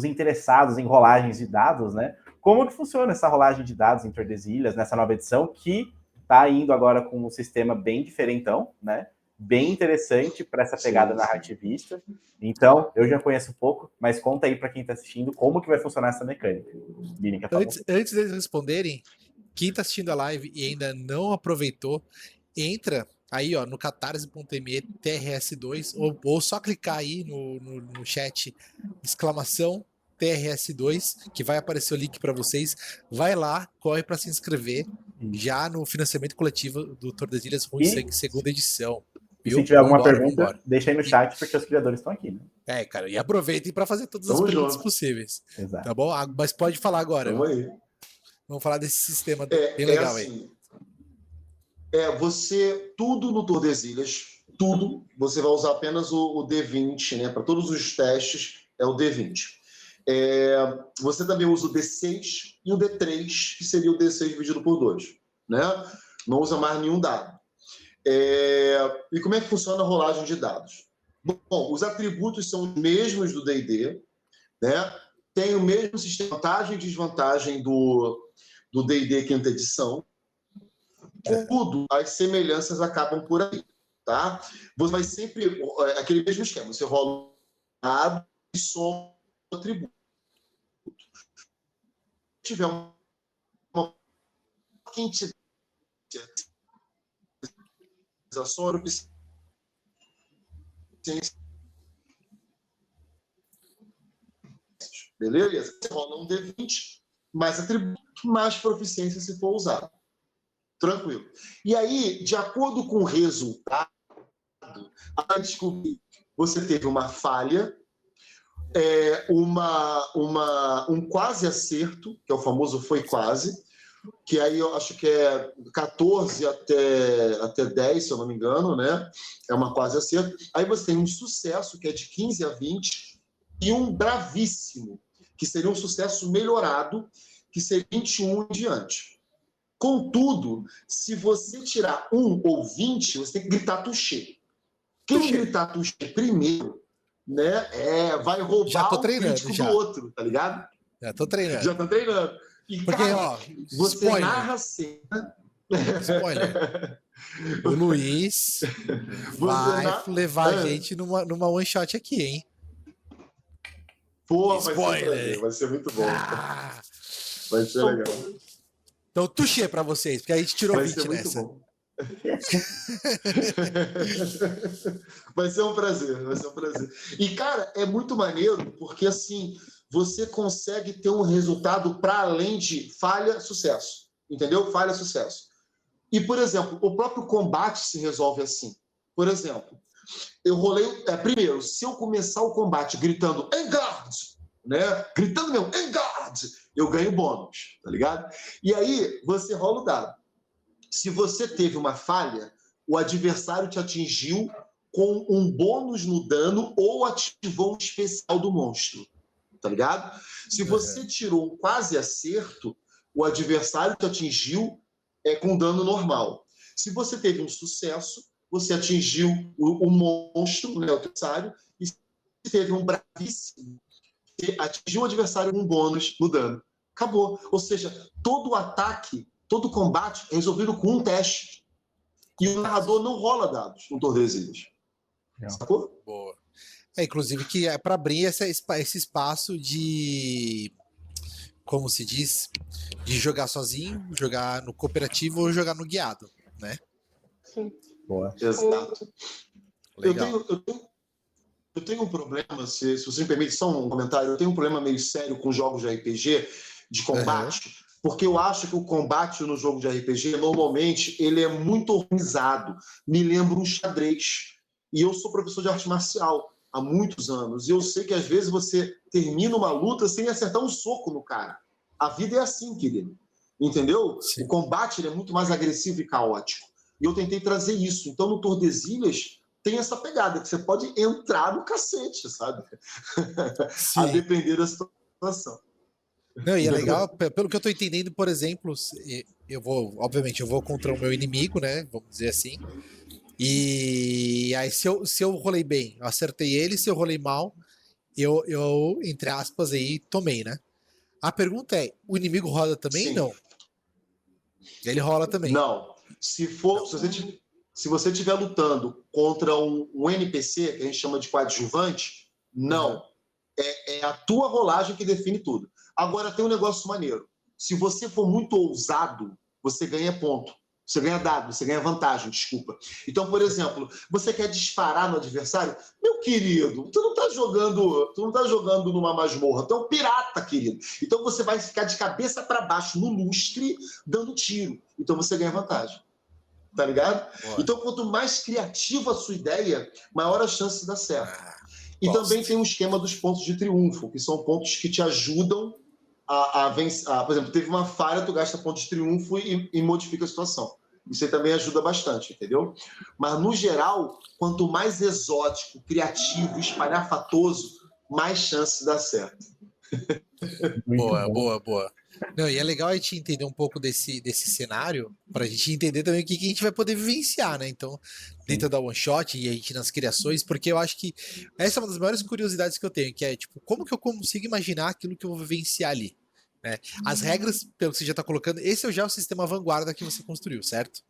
interessados em rolagens de dados, né? Como que funciona essa rolagem de dados em Tordesilhas, nessa nova edição, que está indo agora com um sistema bem diferentão, né? Bem interessante para essa pegada narrativista. Então, eu já conheço um pouco, mas conta aí para quem está assistindo como que vai funcionar essa mecânica. Lineker, antes deles responderem, quem está assistindo a live e ainda não aproveitou, entra aí, ó, no catarse.me TRS2, ou só clicar aí no chat, exclamação TRS2, que vai aparecer o link para vocês. Vai lá, corre para se inscrever já no financiamento coletivo do Tordesilhas Ruim Sangue, segunda edição. E se tiver alguma pergunta, deixa aí no chat, porque os criadores estão aqui, né? Cara, e aproveitem para fazer todas as perguntas possíveis. Exato. Tá bom? Mas pode falar agora. Vamos falar desse sistema bem legal assim, aí. Tudo no Tordesilhas, tudo, você vai usar apenas o D20, né? Para todos os testes, é o D20. Você também usa o D6 e o D3, que seria o D6 dividido por 2, né? Não usa mais nenhum dado. E como é que funciona a rolagem de dados? Bom, os atributos são os mesmos do D&D, né? Tem o mesmo sistema de vantagem e desvantagem do D&D quinta edição. Tudo, as semelhanças acabam por aí, tá? Você vai sempre... aquele mesmo esquema, você rola um dado e soma o atributo. Se tiver uma quantidade beleza? Você rola um D20, mais atributo, mais proficiência se for usado. Tranquilo. E aí, de acordo com o resultado, a descobrir, você teve uma falha, um quase acerto, que é o famoso foi quase, que aí eu acho que é 14 até 10, se eu não me engano, né? É uma quase acerto. Aí você tem um sucesso, que é de 15 a 20, e um bravíssimo, que seria um sucesso melhorado, que seria 21 em diante. Contudo, se você tirar 1 ou 20, você tem que gritar touché. Quem gritar touché primeiro, né, vai roubar o crítico do outro, tá ligado? Já tô treinando. Já tô treinando. E, porque, cara, ó, você spoiler. narra a cena. Spoiler. O Luiz vai levar a gente numa one shot aqui, hein? Pô, vai ser muito bom. Vai ser legal. Então, touché pra vocês, porque a gente tirou 20 nessa. Bom. Vai ser um prazer. E, cara, é muito maneiro, porque assim, você consegue ter um resultado para além de falha, sucesso. Entendeu? Falha, sucesso. E, por exemplo, o próprio combate se resolve assim. Por exemplo, eu rolei... primeiro, se eu começar o combate gritando "Engard", né? Gritando mesmo, "Engard", eu ganho bônus, tá ligado? E aí, você rola o dado. Se você teve uma falha, o adversário te atingiu com um bônus no dano ou ativou um especial do monstro, tá ligado? Se você tirou um quase acerto, o adversário te atingiu com dano normal. Se você teve um sucesso, você atingiu o monstro, né, o adversário, e se teve um bravíssimo, você atingiu o adversário com um bônus no dano. Acabou. Ou seja, todo o ataque, todo o combate é resolvido com um teste. E o narrador não rola dados no Tordesilhas. Sacou? Boa. Inclusive que é para abrir esse espaço de, como se diz, de jogar sozinho, jogar no cooperativo ou jogar no guiado, né? Sim. Boa. Exato. Legal. Eu tenho um problema, se você me permite só um comentário, eu tenho um problema meio sério com jogos de RPG, de combate, porque eu acho que o combate no jogo de RPG, normalmente, ele é muito organizado. Me lembra um xadrez. E eu sou professor de arte marcial há muitos anos. E eu sei que, às vezes, você termina uma luta sem acertar um soco no cara. A vida é assim, querido. Entendeu? Sim. O combate ele é muito mais agressivo e caótico. E eu tentei trazer isso. Então, no Tordesilhas, tem essa pegada, que você pode entrar no cacete, sabe? A depender da situação. Não, e é legal, pelo que eu tô entendendo, por exemplo, obviamente, eu vou contra o meu inimigo, né? Vamos dizer assim. E aí, se eu rolei bem, eu acertei ele, se eu rolei mal, eu entre aspas, aí, tomei, né? A pergunta é: o inimigo roda também? Sim. Não. Ele rola também. Não. Se você estiver lutando contra um NPC, que a gente chama de coadjuvante, não. É a tua rolagem que define tudo. Agora, tem um negócio maneiro. Se você for muito ousado, você ganha ponto. Você ganha dado, você ganha vantagem, desculpa. Então, por exemplo, você quer disparar no adversário? Meu querido, tu não tá jogando numa masmorra, tu é um pirata, querido. Então você vai ficar de cabeça para baixo no lustre, dando tiro. Então você ganha vantagem. Tá ligado? Boa. Então, quanto mais criativa a sua ideia, maior a chance de dar certo. E Gosto. também tem um esquema dos pontos de triunfo, que são pontos que te ajudam a vencer. Por exemplo, teve uma falha, tu gasta pontos de triunfo e modifica a situação. Isso aí também ajuda bastante, entendeu? Mas, no geral, quanto mais exótico, criativo, espalhafatoso, mais chance de dar certo. Boa. Não, e é legal a gente entender um pouco desse cenário, para a gente entender também o que a gente vai poder vivenciar, né? Então, dentro da One Shot e a gente nas criações, porque eu acho que essa é uma das maiores curiosidades que eu tenho, que é, tipo, como que eu consigo imaginar aquilo que eu vou vivenciar ali? Né? As regras, pelo que você já está colocando, esse já é o sistema vanguarda que você construiu, certo?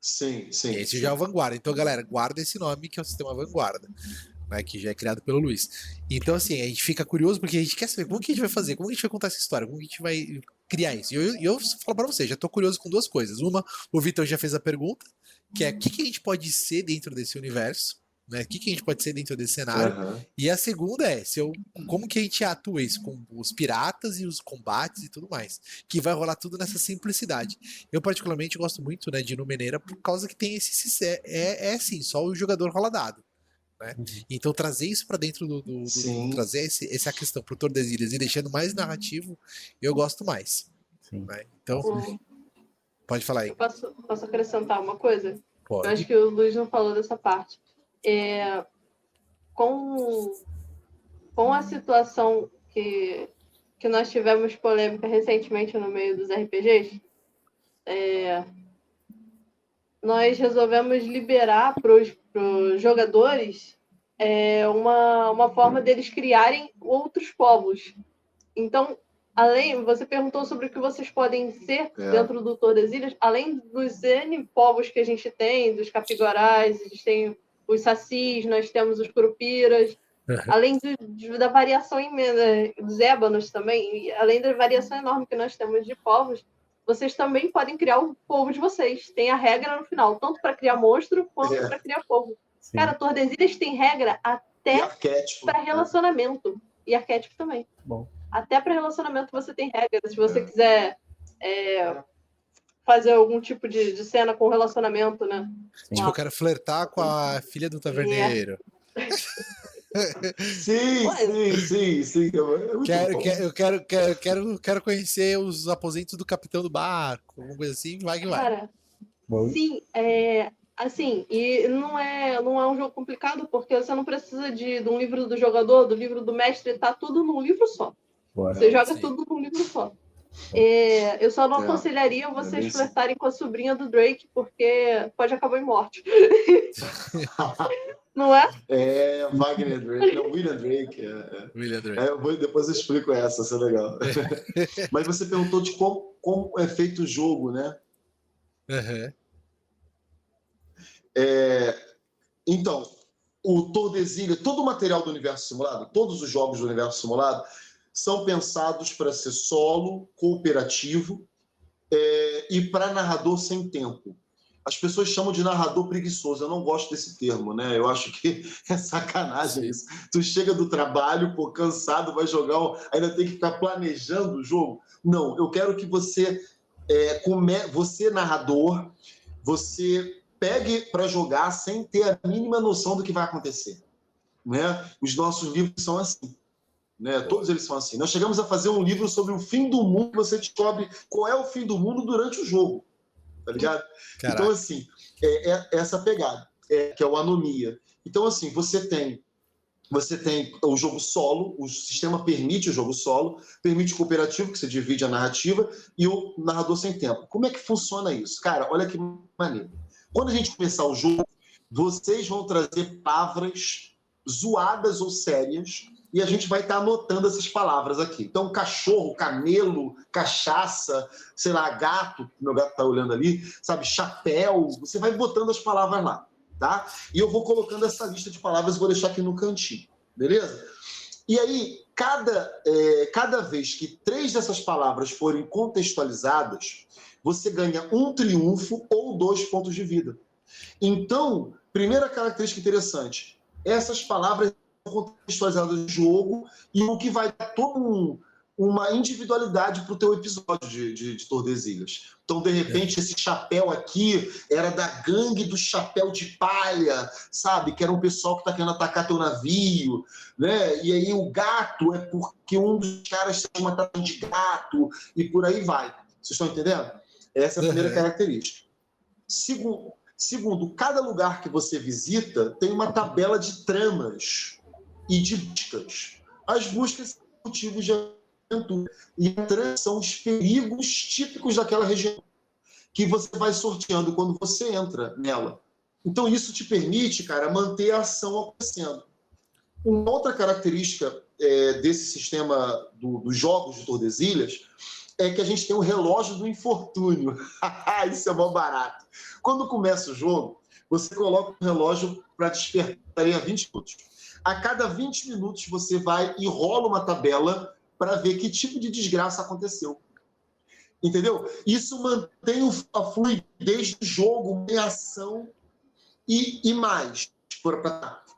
Sim. Esse já é o vanguarda. Então, galera, guarda esse nome que é o sistema vanguarda. Né, que já é criado pelo Luiz. Então, assim, a gente fica curioso porque a gente quer saber como que a gente vai fazer, como que a gente vai contar essa história, como que a gente vai criar isso. E eu falo pra você, já tô curioso com duas coisas. Uma, o Vitor já fez a pergunta, que é o que a gente pode ser dentro desse universo, né? O que a gente pode ser dentro desse cenário. E a segunda é, como que a gente atua isso com os piratas e os combates e tudo mais. Que vai rolar tudo nessa simplicidade. Eu, particularmente, gosto muito, né, de Numenera por causa que tem assim, só o jogador rola dado. Né? Então trazer isso para dentro trazer essa questão pro Tordesilhas e deixando mais narrativo, eu gosto mais. Né? Então, pode falar aí. Eu posso acrescentar uma coisa? Pode. Eu acho que o Luiz não falou dessa parte. Com a situação que nós tivemos polêmica recentemente no meio dos RPGs, nós resolvemos liberar para os jogadores uma forma deles criarem outros povos. Então, você perguntou sobre o que vocês podem ser dentro do Tordesilhas, além dos N povos que a gente tem, dos Capiguarás, a gente tem os Sacis, nós temos os Curupiras, além da variação imensa dos Ébanos também, e além da variação enorme que nós temos de povos, vocês também podem criar o povo de vocês. Tem a regra no final, tanto para criar monstro quanto para criar povo. Sim. Cara, Tordesilhas tem regra até para relacionamento. E arquétipo também. Bom. Até para relacionamento você tem regra. Se você quiser fazer algum tipo de cena com relacionamento, né? Sim. Tipo, eu quero flertar com a filha do taverneiro. Sim. Quero conhecer os aposentos do capitão do barco, alguma coisa assim, vai que vai. Cara, sim, assim, e não é um jogo complicado, porque você não precisa de um livro do jogador, do livro do mestre, tá tudo num livro só. Você joga tudo num livro só. Eu só não aconselharia vocês flertarem com a sobrinha do Drake, porque pode acabar em morte. Não é? Wagner Drake, não, William Drake. William Drake. Depois eu explico essa é legal. Mas você perguntou de como é feito o jogo, né? Então, o Tordesilhas, todo o material do Universo Simulado, todos os jogos do Universo Simulado, são pensados para ser solo, cooperativo e para narrador sem tempo. As pessoas chamam de narrador preguiçoso. Eu não gosto desse termo, né? Eu acho que é sacanagem isso. Tu chega do trabalho, cansado, vai jogar, ainda tem que ficar planejando o jogo. Não, eu quero que você, você narrador, você pegue para jogar sem ter a mínima noção do que vai acontecer. Né? Os nossos livros são assim. Né? Todos eles são assim. Nós chegamos a fazer um livro sobre o fim do mundo, você descobre qual é o fim do mundo durante o jogo. Tá ligado? Caraca. Então, assim, essa pegada, que é o anomia. Então, assim, você tem Você tem o jogo solo, o sistema permite o jogo solo, permite o cooperativo, que você divide a narrativa, e o narrador sem tempo. Como é que funciona isso? Cara, olha que maneiro. Quando a gente começar o jogo, vocês vão trazer palavras zoadas ou sérias, e a gente vai estar anotando essas palavras aqui. Então, cachorro, camelo, cachaça, sei lá, gato, meu gato está olhando ali, sabe, chapéu, você vai botando as palavras lá. Tá? E eu vou colocando essa lista de palavras e vou deixar aqui no cantinho, beleza? E aí, cada vez que 3 dessas palavras forem contextualizadas, você ganha um triunfo ou 2 pontos de vida. Então, primeira característica interessante, essas palavras são contextualizadas no jogo e o que vai dar todo uma individualidade para o teu episódio de Tordesilhas. Então, de repente, esse chapéu aqui era da gangue do chapéu de palha, sabe? Que era um pessoal que está querendo atacar teu navio, né? E aí o gato é porque um dos caras tem uma taça de gato e por aí vai. Vocês estão entendendo? Essa é a primeira característica. Segundo, cada lugar que você visita tem uma tabela de tramas e de buscas. As buscas são motivos de aventura. E a trama são os perigos típicos daquela região que você vai sorteando quando você entra nela. Então, isso te permite, cara, manter a ação acontecendo. Uma outra característica desse sistema dos jogos de Tordesilhas é que a gente tem o relógio do infortúnio. Isso é mó barato. Quando começa o jogo, você coloca o relógio para despertar a 20 minutos. A cada 20 minutos, você vai e rola uma tabela para ver que tipo de desgraça aconteceu. Entendeu? Isso mantém a fluidez do jogo, a ação e mais.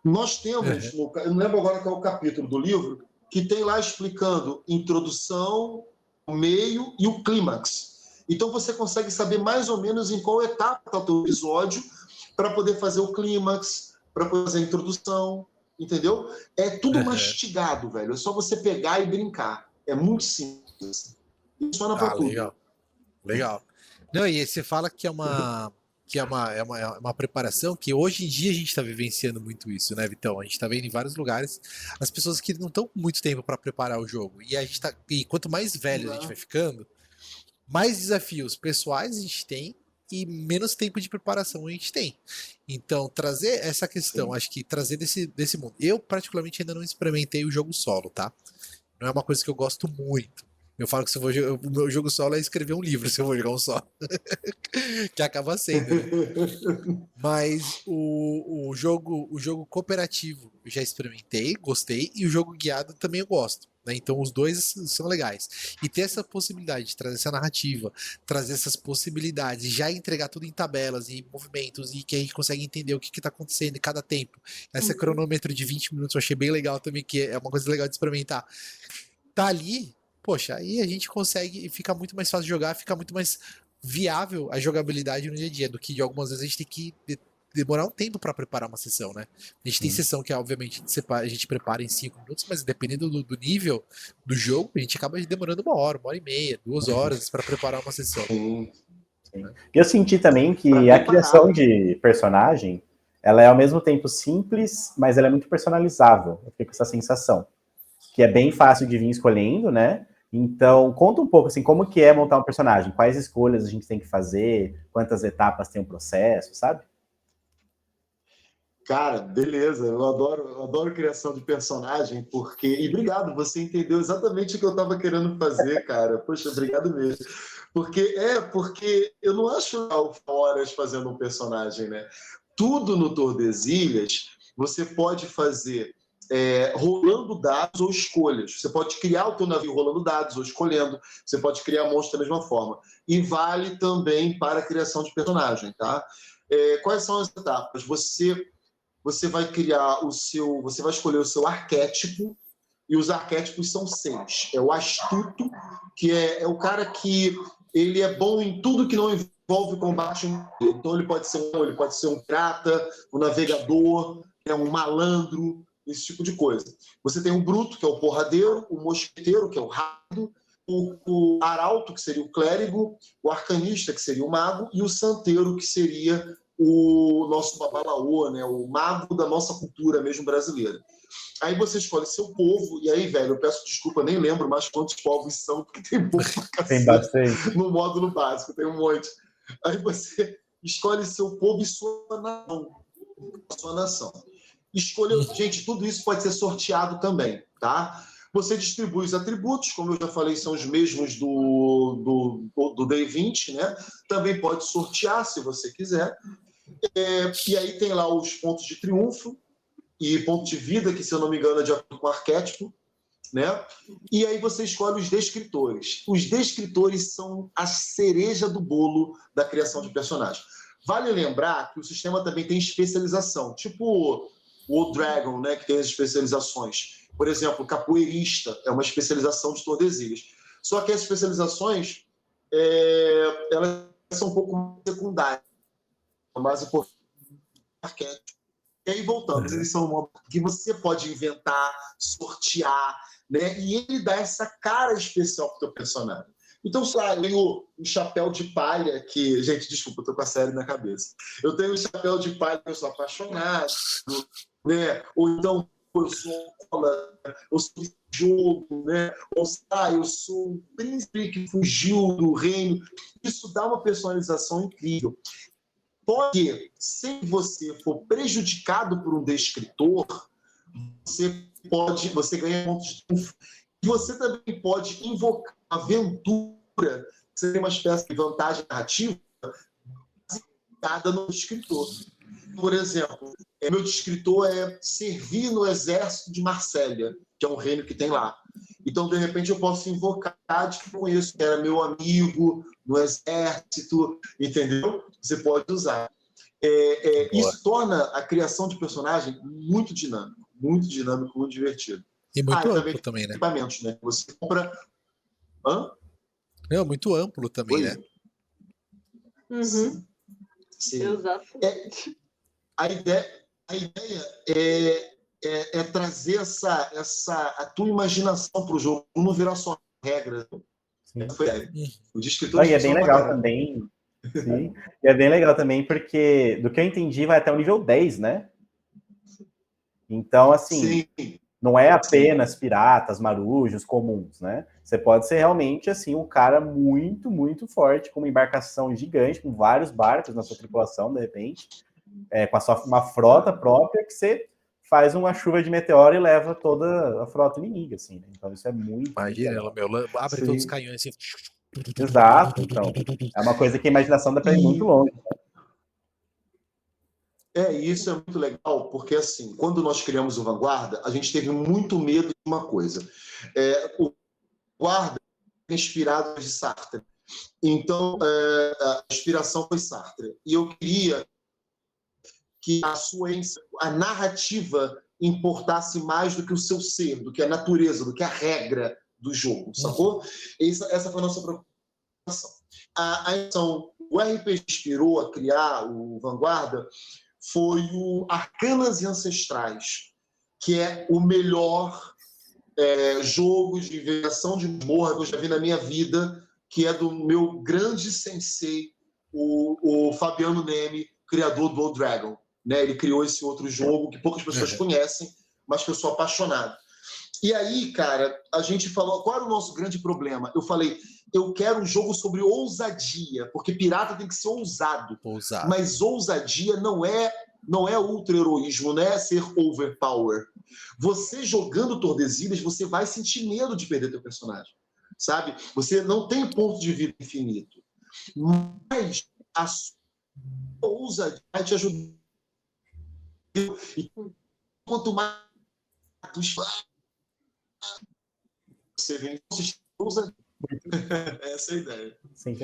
Nós temos, eu não lembro agora qual é o capítulo do livro, que tem lá explicando introdução, o meio e o clímax. Então você consegue saber mais ou menos em qual etapa está o teu episódio para poder fazer o clímax, para poder fazer a introdução, entendeu? É tudo mastigado, velho. É só você pegar e brincar. É muito simples. Funciona para tudo. Legal. Não, e você fala que é uma preparação que hoje em dia a gente está vivenciando muito isso, né, Vitão? A gente está vendo em vários lugares as pessoas que não estão com muito tempo para preparar o jogo. E quanto mais velho a gente vai ficando, mais desafios pessoais a gente tem e menos tempo de preparação a gente tem. Então, trazer essa questão, acho que trazer desse mundo. Eu, particularmente, ainda não experimentei o jogo solo, tá? Não é uma coisa que eu gosto muito. Eu falo que se eu vou o meu jogo solo é escrever um livro, se eu vou jogar um solo. Que acaba sendo, né? Mas o jogo cooperativo eu já experimentei, gostei, e o jogo guiado também eu gosto. Né? Então os dois são legais. E ter essa possibilidade de trazer essa narrativa, trazer essas possibilidades, já entregar tudo em tabelas e movimentos, e que a gente consegue entender o que está acontecendo em cada tempo. Esse cronômetro de 20 minutos eu achei bem legal também, que é uma coisa legal de experimentar. Tá ali, poxa, aí a gente consegue, fica muito mais fácil de jogar, fica muito mais viável a jogabilidade no dia a dia, do que algumas vezes a gente tem que demorar um tempo para preparar uma sessão, né? A gente tem sessão que, obviamente, a gente prepara em 5 minutos, mas dependendo do nível do jogo, a gente acaba demorando 1h30, 2 horas para preparar uma sessão. Sim. Eu senti também que a criação de personagem, ela é ao mesmo tempo simples, mas ela é muito personalizável. Eu fiquei com essa sensação. Que é bem fácil de vir escolhendo, né? Então, conta um pouco, assim, como que é montar um personagem? Quais escolhas a gente tem que fazer? Quantas etapas tem o processo, sabe? Cara, beleza. Eu adoro criação de personagem, porque... E obrigado, você entendeu exatamente o que eu estava querendo fazer, cara. Poxa, obrigado mesmo. Porque eu não acho horas fazendo um personagem, né? Tudo no Tordesilhas você pode fazer rolando dados ou escolhas. Você pode criar o teu navio rolando dados ou escolhendo. Você pode criar monstros da mesma forma. E vale também para a criação de personagem, tá? Quais são as etapas? Você vai criar você vai escolher o seu arquétipo, e os arquétipos são 6. É o astuto, que é o cara que ele é bom em tudo que não envolve combate. Então ele pode ser um pirata, um navegador, um malandro, esse tipo de coisa. Você tem o bruto, que é o porradeiro, o mosqueteiro, que é o rápido, o arauto, que seria o clérigo, o arcanista, que seria o mago, e o santeiro, que seria o nosso babalaô, né? O mago da nossa cultura mesmo brasileira. Aí você escolhe seu povo, e aí, velho, eu peço desculpa, nem lembro mais quantos povos são, porque tem povo pra Tem cacete bastante. no módulo básico, tem um monte. Aí você escolhe seu povo e sua nação. Sua nação. Escolha, gente, tudo isso pode ser sorteado também, tá? Você distribui os atributos, como eu já falei, são os mesmos do Day 20, né? Também pode sortear, se você quiser. E aí tem lá os pontos de triunfo e ponto de vida, que, se eu não me engano, é de acordo com o arquétipo, né? E aí você escolhe os descritores. Os descritores são a cereja do bolo da criação de personagem. Vale lembrar que o sistema também tem especialização, tipo o Old Dragon, né, que tem as especializações. Por exemplo, capoeirista é uma especialização de Tordesilhas. Só que as especializações elas são um pouco mais secundárias, mais importantes. E aí, voltando, eles são uma que você pode inventar, sortear, né? E ele dá essa cara especial pro teu personagem. Então, sei lá, eu tenho um chapéu de palha que... Gente, desculpa, eu tô com a série na cabeça. Eu tenho um chapéu de palha que eu sou apaixonado, né? Ou então, eu sou jogo, né? Ou eu sou um príncipe que fugiu do reino. Isso dá uma personalização incrível. Porque, se você for prejudicado por um descritor, você ganha pontos de triunfo. E você também pode invocar uma aventura, que seria uma espécie de vantagem narrativa, baseada no descritor. Por exemplo, meu descritor é servir no exército de Marsella, que é um reino que tem lá. Então, de repente, eu posso invocar de que conheço, que era meu amigo no exército, entendeu? Você pode usar. Isso torna a criação de personagem muito dinâmico, muito divertido. E muito amplo também, né? Equipamentos, né? Você compra... Hã? Não, muito amplo também, Oi? né? Uhum. Sim. Exato. A ideia é trazer a tua imaginação para o jogo, não virar só regra. O descritor E é bem legal também. Sim. E é bem legal também porque, do que eu entendi, vai até o nível 10, né? Então, assim, sim, não é apenas piratas, marujos, comuns, né? Você pode ser realmente, assim, um cara muito, muito forte, com uma embarcação gigante, com vários barcos na sua tripulação, de repente, com uma frota própria, que você faz uma chuva de meteoro e leva toda a frota inimiga, assim, né? Então isso é muito... Imagina, ela, abre sim, todos os canhões assim. Exato, então. É uma coisa que a imaginação dá para ir muito longe. Isso é muito legal, porque assim, quando nós criamos o Vanguarda, a gente teve muito medo de uma coisa. O Vanguarda é inspirado de Sartre. Então, a inspiração foi Sartre. E eu queria que a narrativa importasse mais do que o seu ser, do que a natureza, do que a regra do jogo, sacou? Essa foi a nossa preocupação. Então, o RPG inspirou a criar o Vanguarda foi o Arcanas e Ancestrais, que é o melhor jogo de inventação de morra que eu já vi na minha vida, que é do meu grande sensei, o Fabiano Nemi, criador do Old Dragon. Né? Ele criou esse outro jogo que poucas pessoas conhecem, mas que eu sou apaixonado. E aí, cara, a gente falou, qual era o nosso grande problema? Eu falei, eu quero um jogo sobre ousadia, porque pirata tem que ser ousado. Mas ousadia não é ultra-heroísmo, não é ser overpower. Você jogando Tordesilhas, você vai sentir medo de perder teu personagem, sabe? Você não tem ponto de vida infinito. Mas a sua ousadia vai te ajudar. E quanto mais você vem, você ousa. Essa é a ideia. Sim.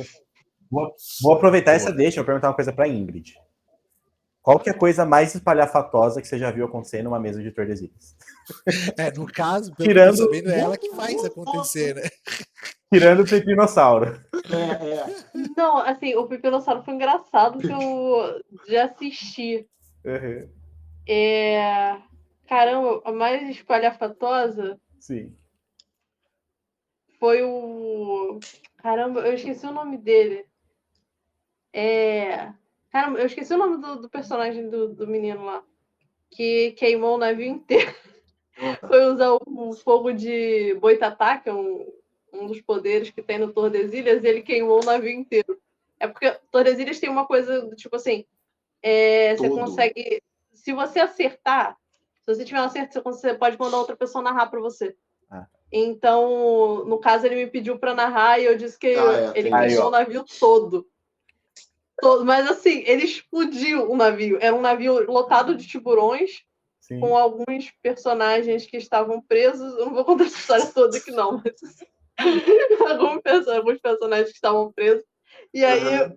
Vou aproveitar essa deixa e perguntar uma coisa para Ingrid. Qual que é a coisa mais espalhafatosa que você já viu acontecer numa mesa de Tordesilhas? No caso, pelo que eu tô sabendo, é ela que faz acontecer, né? Tirando o Pepinossauro. Não, assim, o Pepinossauro foi engraçado que eu já assisti. Uhum. Caramba, a mais espalhafatosa Sim. foi o... Caramba, eu esqueci o nome dele. Cara, eu esqueci o nome do personagem do menino lá. Que queimou o navio inteiro. Foi usar um fogo de boitatá, que é um dos poderes que tem no Tordesilhas, e ele queimou o navio inteiro. É porque Tordesilhas tem uma coisa do tipo assim, você consegue... Se você acertar, se você tiver um acerto, você pode mandar outra pessoa narrar para você. Então, no caso, ele me pediu para narrar e eu disse que ele queimou o navio todo. Mas assim, ele explodiu o navio. Era um navio lotado de tiburões, sim, com alguns personagens que estavam presos. Eu não vou contar essa história toda aqui, não, mas alguns personagens que estavam presos. E aí,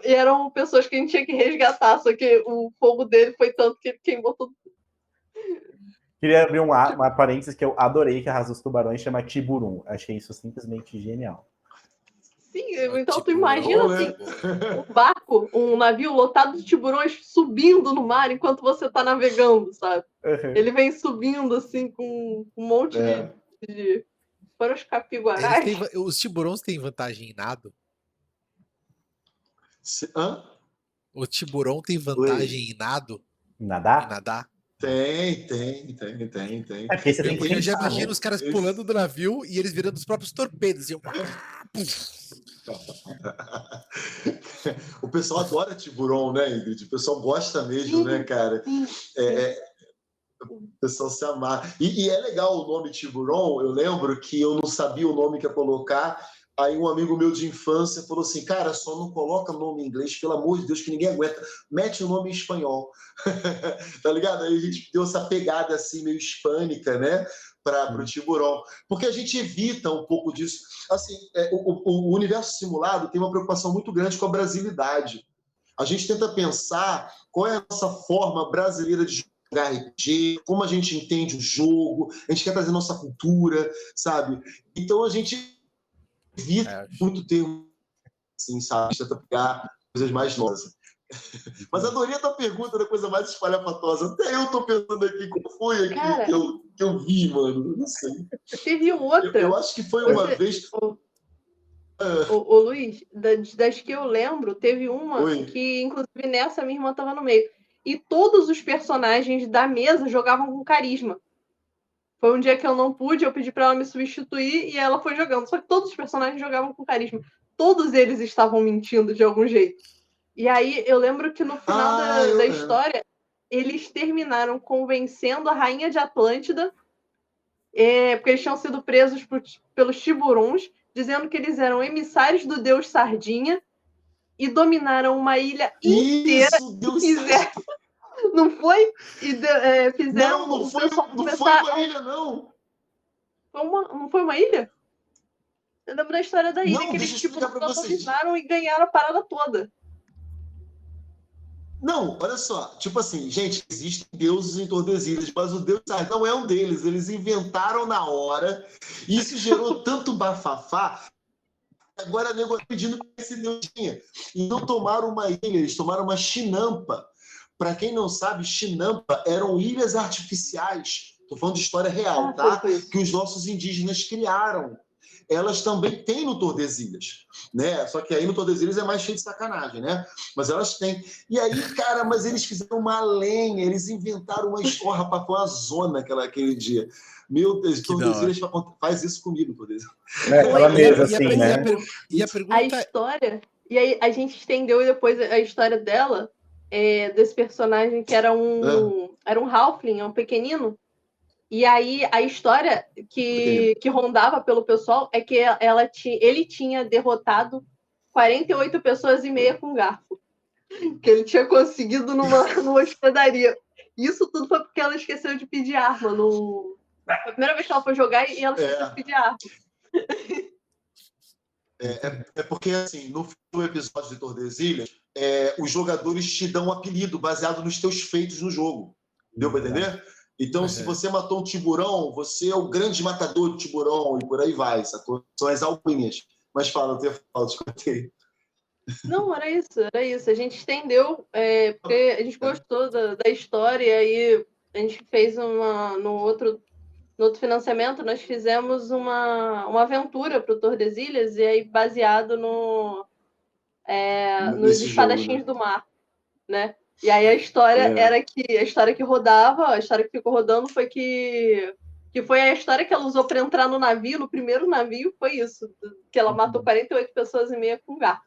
e eram pessoas que a gente tinha que resgatar, só que o fogo dele foi tanto que ele queimou tudo. Queria abrir uma parênteses que eu adorei, que a raça dos tubarões chama Tiburum. Achei isso simplesmente genial. Sim, então tu imagina assim, um barco, um navio lotado de tiburões subindo no mar enquanto você tá navegando, sabe? Uhum. Ele vem subindo assim com um monte de... Fora os capiguarás. Os tiburões têm vantagem em nado? Hã? O tiburão tem vantagem em nado? Nadar? Em nadar? Tem. É porque você tem que eu já imagino os caras pulando do navio e eles virando os próprios torpedos. O pessoal adora tiburão, né, Ingrid? O pessoal gosta mesmo, né, cara? O pessoal se amarra. E é legal o nome tiburão. Eu lembro que eu não sabia o nome que ia colocar. Aí um amigo meu de infância falou assim, cara, só não coloca nome em inglês, pelo amor de Deus, que ninguém aguenta. Mete o nome em espanhol. Tá ligado? Aí a gente deu essa pegada assim, meio hispânica, né? Para o tiburão. Porque a gente evita um pouco disso. Assim, o universo simulado tem uma preocupação muito grande com a brasilidade. A gente tenta pensar qual é a nossa forma brasileira de jogar RPG, como a gente entende o jogo, a gente quer trazer nossa cultura, sabe? Então a gente evita muito termo, assim, sabe? Tenta pegar coisas mais novas. Mas adorei a tua pergunta da coisa mais espalhafatosa. Até eu tô pensando aqui qual foi aquilo que eu vi, mano. Não sei. Teve outra. Eu acho que foi uma vez... Ô, Luiz, das que eu lembro, teve uma que, inclusive, nessa minha irmã estava no meio. E todos os personagens da mesa jogavam com carisma. Foi um dia que eu não pude, eu pedi para ela me substituir e ela foi jogando. Só que todos os personagens jogavam com carisma. Todos eles estavam mentindo de algum jeito. E aí eu lembro que no final da história, eles terminaram convencendo a rainha de Atlântida, porque eles tinham sido presos pelos tiburões, dizendo que eles eram emissários do deus Sardinha e dominaram uma ilha inteira. Não foi? E fizeram não foi uma ilha, não. Não foi uma ilha? Eu lembro da história da ilha, que eles dominaram e ganharam a parada toda. Não, olha só, tipo assim, gente, existem deuses em Tordesilhas, mas o deus não é um deles, eles inventaram na hora, e isso gerou tanto bafafá, agora a nego pedindo que esse deus tinha. Então tomaram uma ilha, eles tomaram uma chinampa. Para quem não sabe, chinampa eram ilhas artificiais, estou falando de história real, tá? Que os nossos indígenas criaram. Elas também têm no Tordesilhas, né? Só que aí no Tordesilhas é mais cheio de sacanagem, né? Mas elas têm. E aí, cara, mas eles fizeram uma lenha, eles inventaram uma história, rapaz, foi uma zona aquele dia. Meu Deus, Tordesilhas faz isso comigo, Tordesilhas. Ela mesma, assim, né? A história... E aí a gente estendeu depois a história dela, desse personagem que era um halfling, um pequenino. E aí a história que rondava pelo pessoal é que ele tinha derrotado 48 pessoas e meia com garfo. Que ele tinha conseguido numa hospedaria. Isso tudo foi porque ela esqueceu de pedir arma. Foi a primeira vez que ela foi jogar e ela esqueceu de pedir arma. Porque, assim, no episódio de Tordesilhas, os jogadores te dão um apelido baseado nos teus feitos no jogo. Deu para entender? Então, se você matou um tiburão, você é o grande matador de tiburão e por aí vai, sacou? São as alcunhas. Mas fala, eu falo, descontei. Não, era isso. A gente estendeu, porque a gente gostou da história, e aí a gente fez no outro financiamento, nós fizemos uma aventura para o Tordesilhas, e aí baseado nos Nesse espadachins jogo, né? do mar, né? E aí a história que rodava, a história que ficou rodando foi que foi a história que ela usou para entrar no navio, no primeiro navio, foi isso, que ela matou 48 pessoas e meia com garfo.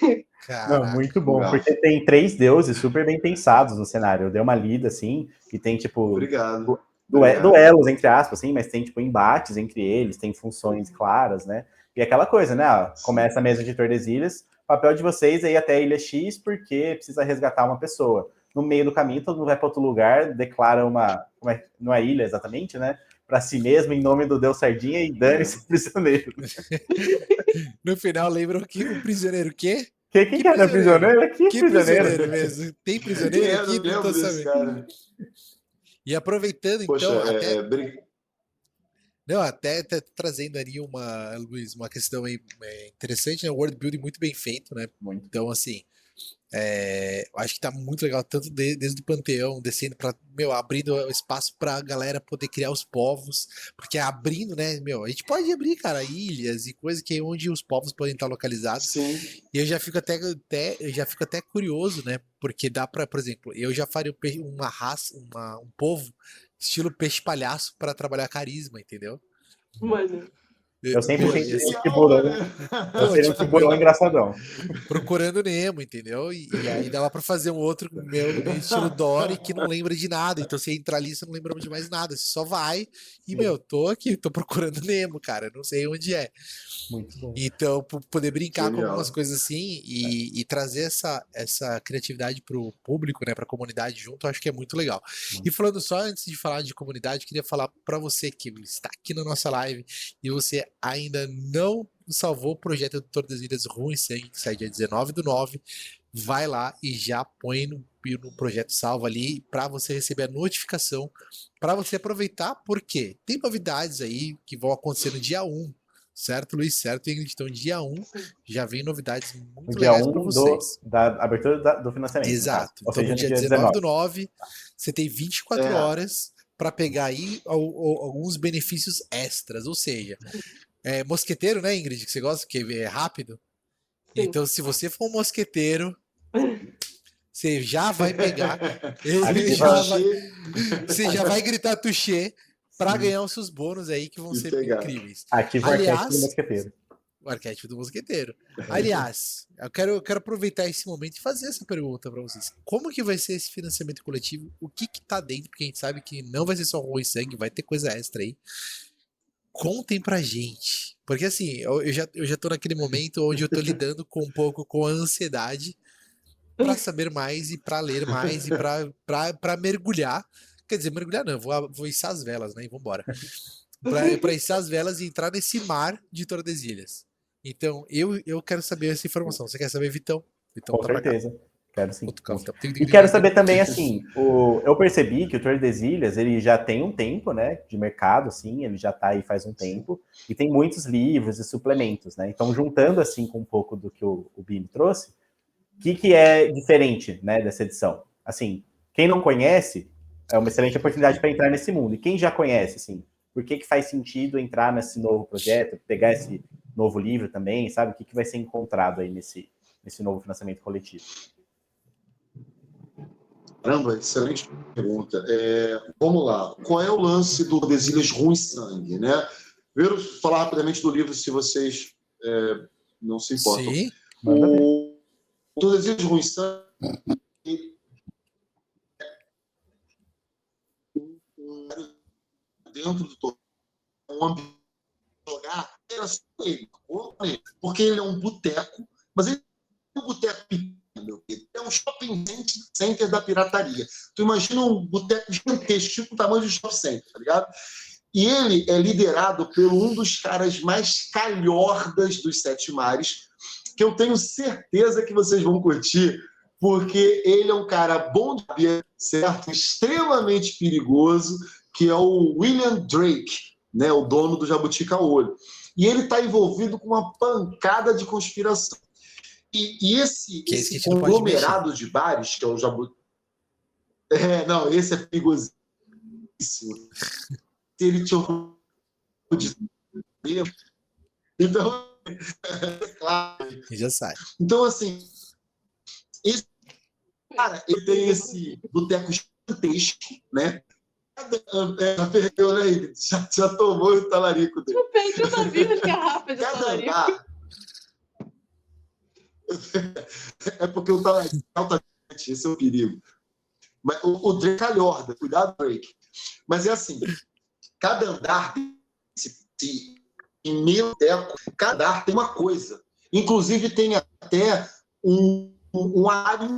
Não, Caraca. muito bom, porque tem 3 deuses super bem pensados no cenário. Eu dei uma lida, assim, e tem, tipo, Obrigado. duelos, entre aspas, assim, mas tem, tipo, embates entre eles, tem funções claras, né? E aquela coisa, né? Ó, começa a mesa de Tordesilhas, o papel de vocês é ir até a Ilha X porque precisa resgatar uma pessoa. No meio do caminho, todo mundo vai para outro lugar, declara não é ilha exatamente, né? Para si mesmo, em nome do Deus Sardinha, e dane-se prisioneiro. No final, lembram que o prisioneiro o quê? Quem que era prisioneiro? Aqui, Que prisioneiro. prisioneiro mesmo? Tem prisioneiro Eu aqui? não Não lembro tô desse sabendo. cara. E aproveitando, Poxa, então, não, até trazendo ali Luiz, uma questão aí interessante, né? World building muito bem feito, né? Muito. Então, assim, eu acho que tá muito legal, tanto desde o Panteão, descendo para, abrindo espaço pra galera poder criar os povos, porque abrindo, né, a gente pode abrir, cara, ilhas e coisas que é onde os povos podem estar localizados. sim. E eu já fico até curioso, né, porque dá pra, por exemplo, eu já faria uma raça, um povo estilo peixe palhaço para trabalhar carisma, entendeu? Mano. Eu sempre Meu, achei ia ser- esse tiburão. Eu seria um tipo, tiburão engraçadão. Procurando Nemo, entendeu? E aí dava pra fazer um outro meio estilo Dory que não lembra de nada. Então você entra ali, você não lembra de mais nada. Você só vai e, tô aqui, tô procurando Nemo, cara. Não sei onde é. Muito bom. Então, poder brincar com Genial. algumas coisas assim e trazer essa criatividade pro público, né, pra comunidade junto, eu acho que é muito legal. E falando só antes de falar de comunidade, queria falar pra você que está aqui na nossa live e você ainda não salvou o projeto do Tordesilhas Ruim Sangue, que sai dia 19/9, vai lá e já põe no projeto salvo ali para você receber a notificação, para você aproveitar, porque tem novidades aí que vão acontecer no dia 1, certo, Luiz? Certo, Ingrid? Então, dia 1 já vem novidades No muito dia legais para 1 vocês. da abertura do financiamento, no caso. Exato. Ou Então, seja, no no dia dia 19/9, você tem 24 É. horas para pegar aí alguns benefícios extras, ou seja, mosqueteiro, né, Ingrid, que você gosta, que é rápido? Sim. Então, se você for um mosqueteiro, você já vai pegar, você já vai gritar touché para ganhar os seus bônus aí que vão E ser pegar. incríveis. Ativa o arquétipo do mosqueteiro. O arquétipo do mosqueteiro. Aliás, eu quero aproveitar esse momento e fazer essa pergunta para vocês. Como que vai ser esse financiamento coletivo? O que tá dentro? Porque a gente sabe que não vai ser só arroz e sangue, vai ter coisa extra aí. Contem pra gente. Porque assim, eu já tô naquele momento onde eu tô lidando um pouco com a ansiedade para saber mais e para ler mais e para mergulhar. Quer dizer, mergulhar não, vou içar as velas, né? E vambora. Para içar as velas e entrar nesse mar de Tordesilhas. Então, eu quero saber essa informação. Você quer saber, Vitão? Vitão Com tá pra cá. certeza. Quero sim. Outro carro. E quero saber também, assim, eu percebi que o Tordesilhas, ele já tem um tempo, né, de mercado, assim, ele já tá aí faz um tempo, e tem muitos livros e suplementos, né? Então, juntando, assim, com um pouco do que o Bini trouxe, o que é diferente, né, dessa edição? Assim, quem não conhece, é uma excelente oportunidade para entrar nesse mundo. E quem já conhece, assim, por que faz sentido entrar nesse novo projeto, pegar esse novo livro também, sabe? O que vai ser encontrado aí nesse novo financiamento coletivo? Caramba, excelente pergunta. Vamos lá. Qual é o lance do Tordesilhas Ruim Sangue, né? Primeiro, falar rapidamente do livro, se vocês não se importam. Sim. O Tordesilhas Ruim Sangue dentro do lugar era só ele, porque ele é um boteco, mas ele é um boteco pequeno, é um shopping center da pirataria. Tu imagina um boteco gigantesco, tipo o tamanho de um shopping center, tá ligado? E ele é liderado por um dos caras mais calhordas dos Sete Mares, que eu tenho certeza que vocês vão curtir, porque ele é um cara bom de vida, certo? Extremamente perigoso, que é o William Drake, né? O dono do Jabuti Caolho. E ele está envolvido com uma pancada de conspiração. E esse conglomerado de bares, que é o Jabuti... não, esse é perigosíssimo. Se ele te... Então, Claro. E já sai. Então, assim, cara, ele tem esse boteco gigantesco, né? Perdeu, né? Já tomou o talarico dele. Eu perdi o navio de garrafa de Cada talarico. andar. É porque o talarico é altamente, esse é o perigo. Mas o Drake calhorda, cuidado, Drake. Mas é assim, cada andar em meio teco, cada andar tem uma coisa. Inclusive tem até um área,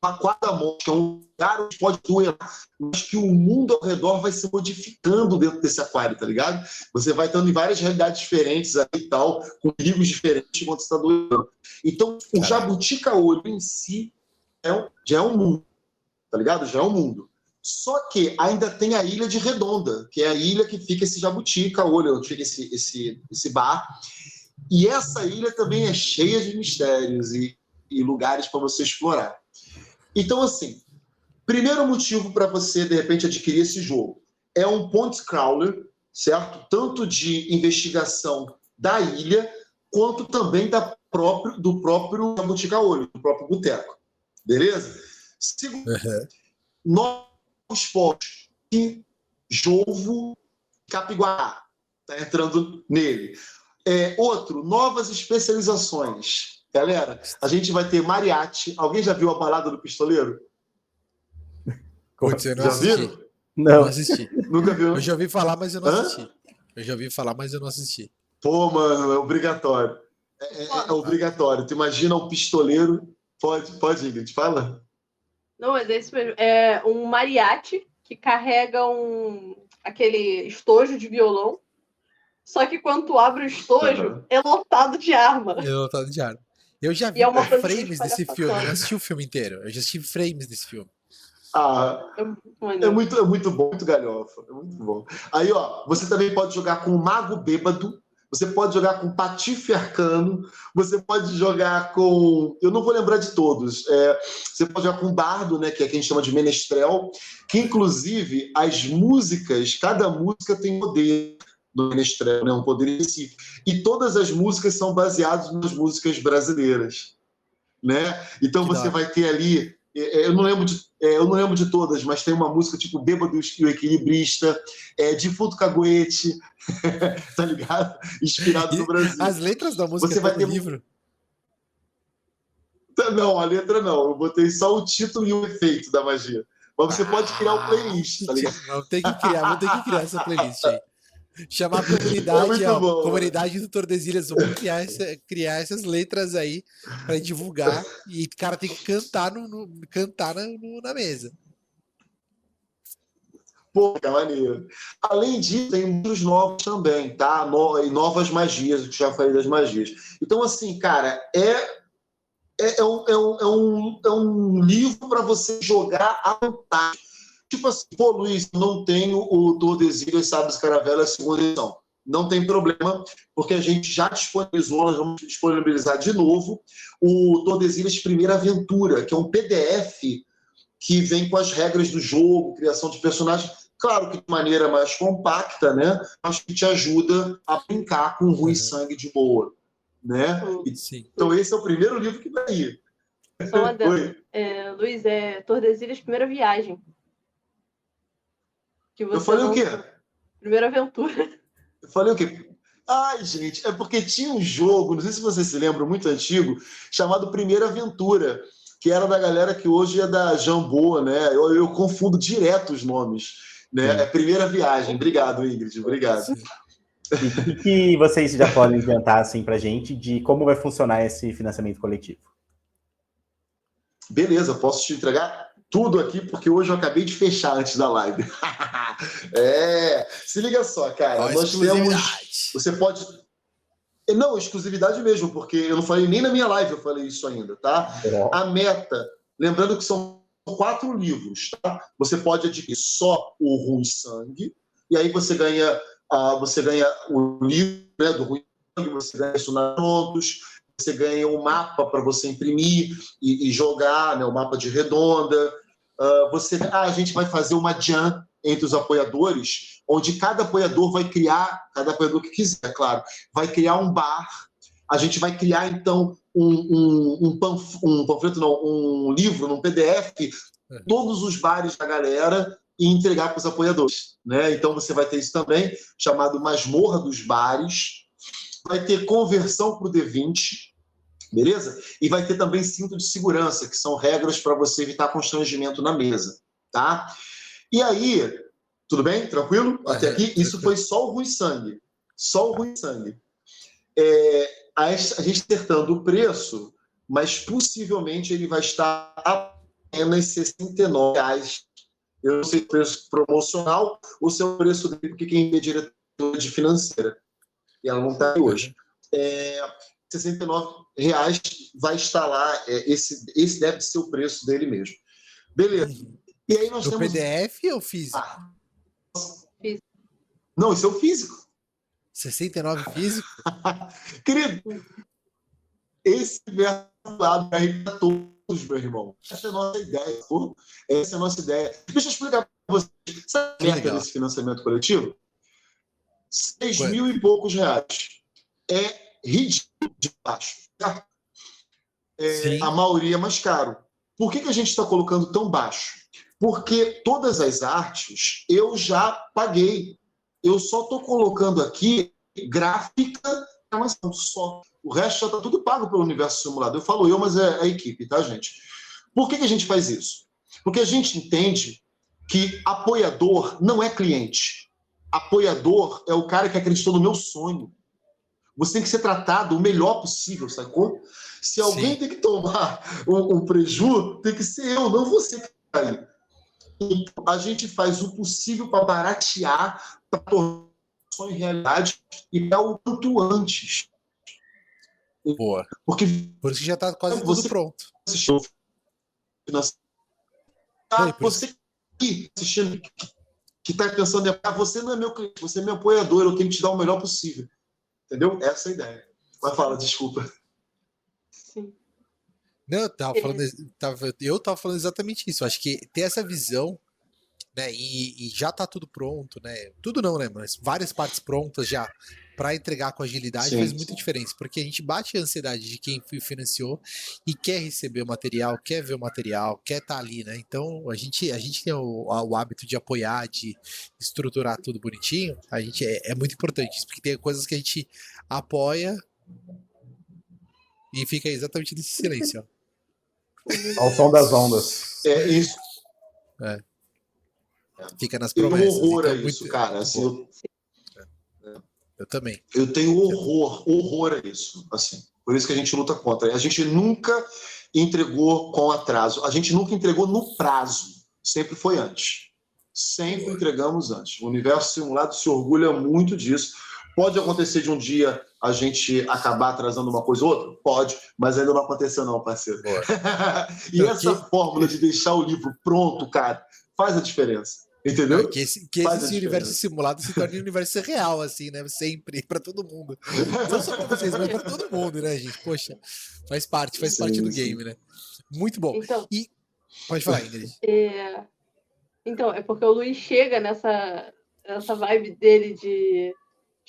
uma quadra-morte, que é um lugar onde pode doer, mas que o mundo ao redor vai se modificando dentro desse aquário, tá ligado? Você vai estando em várias realidades diferentes aí e tal, com perigos diferentes enquanto você está doendo. Então, o jabutica-olho em si já é um mundo, tá ligado? Já é um mundo. Só que ainda tem a ilha de Redonda, que é a ilha que fica esse jabutica-olho, onde fica esse bar. E essa ilha também é cheia de mistérios e lugares para você explorar. Então, assim, primeiro motivo para você, de repente, adquirir esse jogo é um point crawler, certo? Tanto de investigação da ilha, quanto também do próprio jabutica-olho, do próprio boteco. Beleza? Segundo, novos postos de Jovo, Capiguará. Está entrando nele. Outro, novas especializações. Galera, a gente vai ter mariachi. Alguém já viu a Balada do Pistoleiro? Putz, eu não Já assisti. viram? Não assisti. Nunca viu? Eu já ouvi falar, mas eu não assisti. Eu já ouvi falar, mas eu não assisti. Pô, mano, é obrigatório. É obrigatório. Tu imagina um pistoleiro... Pode, Ingrid, fala. Não, mas é isso mesmo. É um mariachi que carrega aquele estojo de violão. Só que quando tu abre o estojo, é lotado de arma. É lotado de arma. Eu já vi frames desse filme. Eu não assisti o filme inteiro. Eu já assisti frames desse filme. É muito bom, muito galhofa. É muito bom. Aí, ó, você também pode jogar com o Mago Bêbado. Você pode jogar com Patife Arcano, você pode jogar com... Eu não vou lembrar de todos. Você pode jogar com Bardo, né, que é quem a gente chama de Menestrel, que, inclusive, as músicas, cada música tem poder do Menestrel, né, um poder específico. E todas as músicas são baseadas nas músicas brasileiras. Né? Então você vai ter ali... Eu não lembro de todas, mas tem uma música tipo Bêbado e o Equilibrista, Defunto Caguete, tá ligado? Inspirado no Brasil. As letras da música você vai ter livro? Não, a letra não. Eu botei só o título e o efeito da magia. Mas você pode criar um playlist, tá ligado? Vou ter que criar essa playlist aí. Chamar a comunidade, comunidade do Tordesilhas, vamos criar essas letras aí para divulgar e o cara tem que cantar na mesa. Pô, é maneiro. Além disso, tem muitos novos também, tá? Novas magias, que já falei das magias. Então, assim, cara, é um livro para você jogar à vontade. Tipo assim, pô, Luiz, não tenho o Tordesilhas Sábios Caravelas segunda edição. Não tem problema, porque a gente já disponibilizou, nós vamos disponibilizar de novo o Tordesilhas Primeira Aventura, que é um PDF que vem com as regras do jogo, criação de personagens, claro que de maneira mais compacta, né? Mas que te ajuda a brincar com o Rui Sangue de boa, né? Sim. Então esse é o primeiro livro que vai ir. Só uma delas. Luiz, Tordesilhas Primeira Viagem. Eu falei o quê? Primeira Aventura. Eu falei o quê? Ai, gente, é porque tinha um jogo, não sei se vocês se lembram, muito antigo, chamado Primeira Aventura, que era da galera que hoje é da Jambô, né? Eu confundo direto os nomes, né? É Primeira Viagem. Obrigado, Ingrid, obrigado. E o que vocês já podem adiantar assim, pra gente de como vai funcionar esse financiamento coletivo? Beleza, posso te entregar tudo aqui, porque hoje eu acabei de fechar antes da live. Se liga só, cara. Nós temos... Você pode... Não, exclusividade mesmo, porque eu não falei nem na minha live, eu falei isso ainda, tá? A meta, lembrando que são 4 livros, tá? Você pode adquirir só o Rui Sangue, e aí você ganha o livro, né, do Rui Sangue, você ganha isso na prontos, você ganha um mapa para você imprimir e jogar, né, o mapa de Redonda. A gente vai fazer uma jam entre os apoiadores, onde cada apoiador vai criar, cada apoiador que quiser, claro, vai criar um bar A gente vai criar, então, um panfleto, não, um livro, num PDF, todos os bares da galera e entregar para os apoiadores, né? Então você vai ter isso também, chamado Masmorra dos Bares. Vai ter conversão para o D20, beleza? E vai ter também cinto de segurança, que são regras para você evitar constrangimento na mesa, tá? E aí, tudo bem? Tranquilo? Até aqui, isso foi só o Ruim Sangue. Só o Ruim Sangue. A gente acertando o preço, mas possivelmente ele vai estar apenas R$ 69. Eu não sei o preço promocional ou se é o preço dele, porque quem é diretora de financeira. E ela não está aí hoje. R$ 69 vai estar lá. Esse deve ser o preço dele mesmo. Beleza. E aí nós temos... PDF ou físico? Físico. Não, isso é o físico. 69 físico? Querido, esse verso abre para todos, meu irmão. Essa é a nossa ideia, pô. Essa é a nossa ideia. Deixa eu explicar para vocês. Sabe a meta desse financiamento coletivo? 6 mil e poucos reais. É ridículo de baixo. Tá? A maioria é mais caro. Por que a gente está colocando tão baixo? Porque todas as artes eu já paguei. Eu só estou colocando aqui gráfica, mas não só. O resto já está tudo pago pelo Universo Simulado. Eu falo eu, mas é a equipe, tá, gente? Por que a gente faz isso? Porque a gente entende que apoiador não é cliente. Apoiador é o cara que acreditou no meu sonho. Você tem que ser tratado o melhor possível, sacou? Se alguém tem que tomar um prejuízo, tem que ser eu, não você que está aí. Então, a gente faz o possível para baratear, para tornar o sonho realidade e para o quanto antes. Boa. Porque por isso que já está quase tudo pronto. Você que assistindo, que está pensando em você não é meu cliente, você é meu apoiador, eu tenho que te dar o melhor possível. Entendeu? Essa é a ideia. Mas fala, desculpa. Sim. Não, eu tava falando exatamente isso. Acho que ter essa visão, né, e já tá tudo pronto, né? Tudo não, né? Mas várias partes prontas já para entregar com agilidade faz muita diferença, porque a gente bate a ansiedade de quem financiou e quer receber o material, quer ver o material, quer estar ali, né? Então a gente tem o hábito de apoiar, de estruturar tudo bonitinho. A gente é muito importante isso, porque tem coisas que a gente apoia e fica exatamente nesse silêncio, ó. Ao som das ondas. É isso. Fica nas promessas. Eu tenho horror então, a isso, cara. Assim, eu também. Eu tenho horror a isso. Assim, por isso que a gente luta contra. A gente nunca entregou com atraso. A gente nunca entregou no prazo. Sempre foi antes. Sempre entregamos antes. O Universo Simulado se orgulha muito disso. Pode acontecer de um dia a gente acabar atrasando uma coisa ou outra? Pode, mas ainda não aconteceu não, parceiro. E essa fórmula de deixar o livro pronto, cara, faz a diferença. Entendeu? Que esse universo simulado se torne um universo real, assim, né? Sempre, para todo mundo. Não só para vocês, mas para todo mundo, né, gente? Poxa, faz parte do game, né? Muito bom. Então, e pode falar, Ingrid. Então, é porque o Luiz chega nessa vibe dele de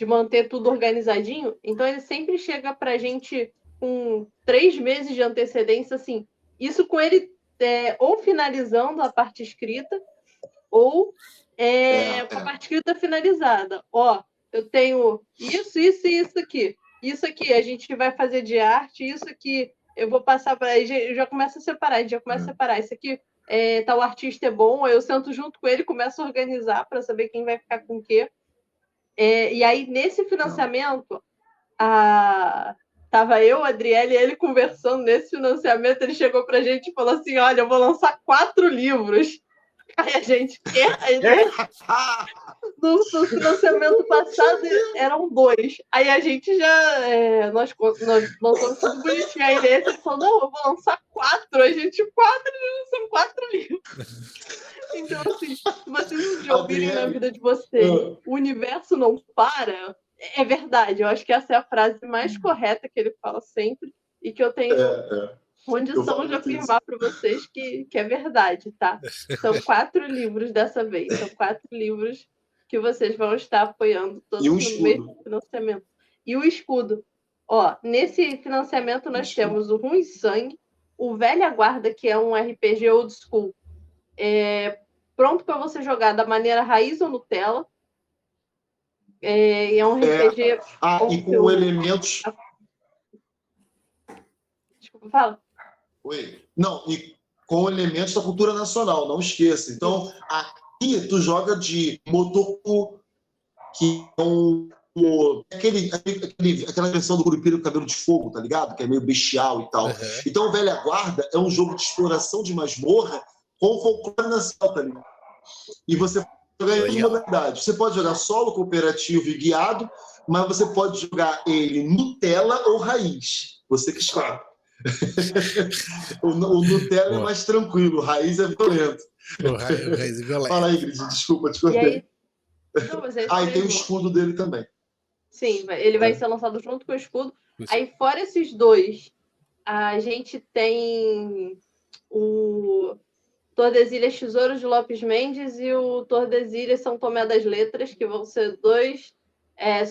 manter tudo organizadinho, então ele sempre chega pra gente com 3 meses de antecedência, assim, isso com ele ou finalizando a parte escrita, ou com a parte escrita finalizada. Ó, eu tenho isso e isso aqui. Isso aqui a gente vai fazer de arte, isso aqui eu vou passar para... Já começa a separar, Isso aqui, tal artista é bom, eu sento junto com ele, começo a organizar para saber quem vai ficar com o quê. E aí, nesse financiamento, tava eu, a Adriele e ele conversando nesse financiamento, ele chegou pra gente e falou assim, olha, eu vou lançar 4 livros. Aí a gente quer. No financiamento passado eram 2. Aí a gente já. Nós lançamos tudo bonitinho. Aí ele falou: não, eu vou lançar 4. A gente, 4, são 4 livros. Então, assim, se vocês já ouvirem na vida de vocês, o universo não para, é verdade. Eu acho que essa é a frase mais correta que ele fala sempre e que eu tenho. Condição de afirmar para vocês que é verdade, tá? São 4 livros dessa vez. São 4 livros que vocês vão estar apoiando todos no mesmo financiamento. E o escudo. Ó, nesse financiamento nós temos o Ruim Sangue, o Velha Guarda, que é um RPG old school, pronto para você jogar da maneira raiz ou Nutella. E é um RPG. E com elementos. Desculpa, fala. Oi. Não, e com elementos da cultura nacional, não esqueça. Então, aqui tu joga de Motoku, que é aquela versão do Curupira com cabelo de fogo, tá ligado? Que é meio bestial e tal. Uhum. Então, o Velha Guarda é um jogo de exploração de masmorra com folclore nacional, tá ligado? E você joga em modalidade. Você pode jogar solo, cooperativo e guiado, mas você pode jogar ele Nutella ou raiz. Você que escolhe. O Nutella é mais tranquilo, o raiz é violento. O raiz é violento. Fala aí, Ingrid, desculpa, te cortei. E tem o escudo dele também. Sim, ele vai ser lançado junto com o escudo. Aí, fora esses dois, a gente tem o Tordesilhas Tesouros de Lopes Mendes e o Tordesilhas São Tomé das Letras, que vão ser dois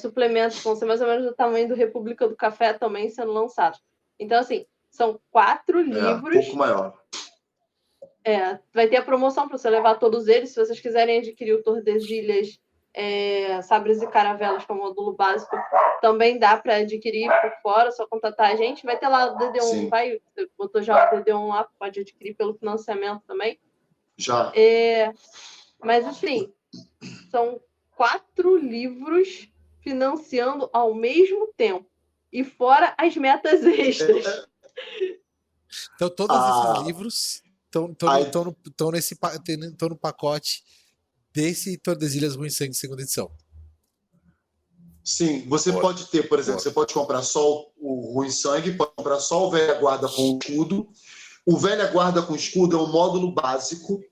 suplementos, vão ser mais ou menos do tamanho do República do Café também sendo lançados. Então, assim, são 4 livros. Um pouco maior. Vai ter a promoção para você levar todos eles. Se vocês quiserem adquirir o Tordesilhas Sabres e Caravelas com módulo básico, também dá para adquirir por fora, só contatar a gente. Vai ter lá o DD1, Sim. você botou já o DD1 lá, pode adquirir pelo financiamento também. Já. Mas, assim, são 4 livros financiando ao mesmo tempo. E fora as metas extras. Então, todos esses livros estão no pacote desse Tordesilhas Ruim Sangue segunda edição. Sim, você pode ter, por exemplo, você pode comprar só o Ruim Sangue, pode comprar só o Velha Guarda com escudo. O Velha Guarda com escudo é um módulo básico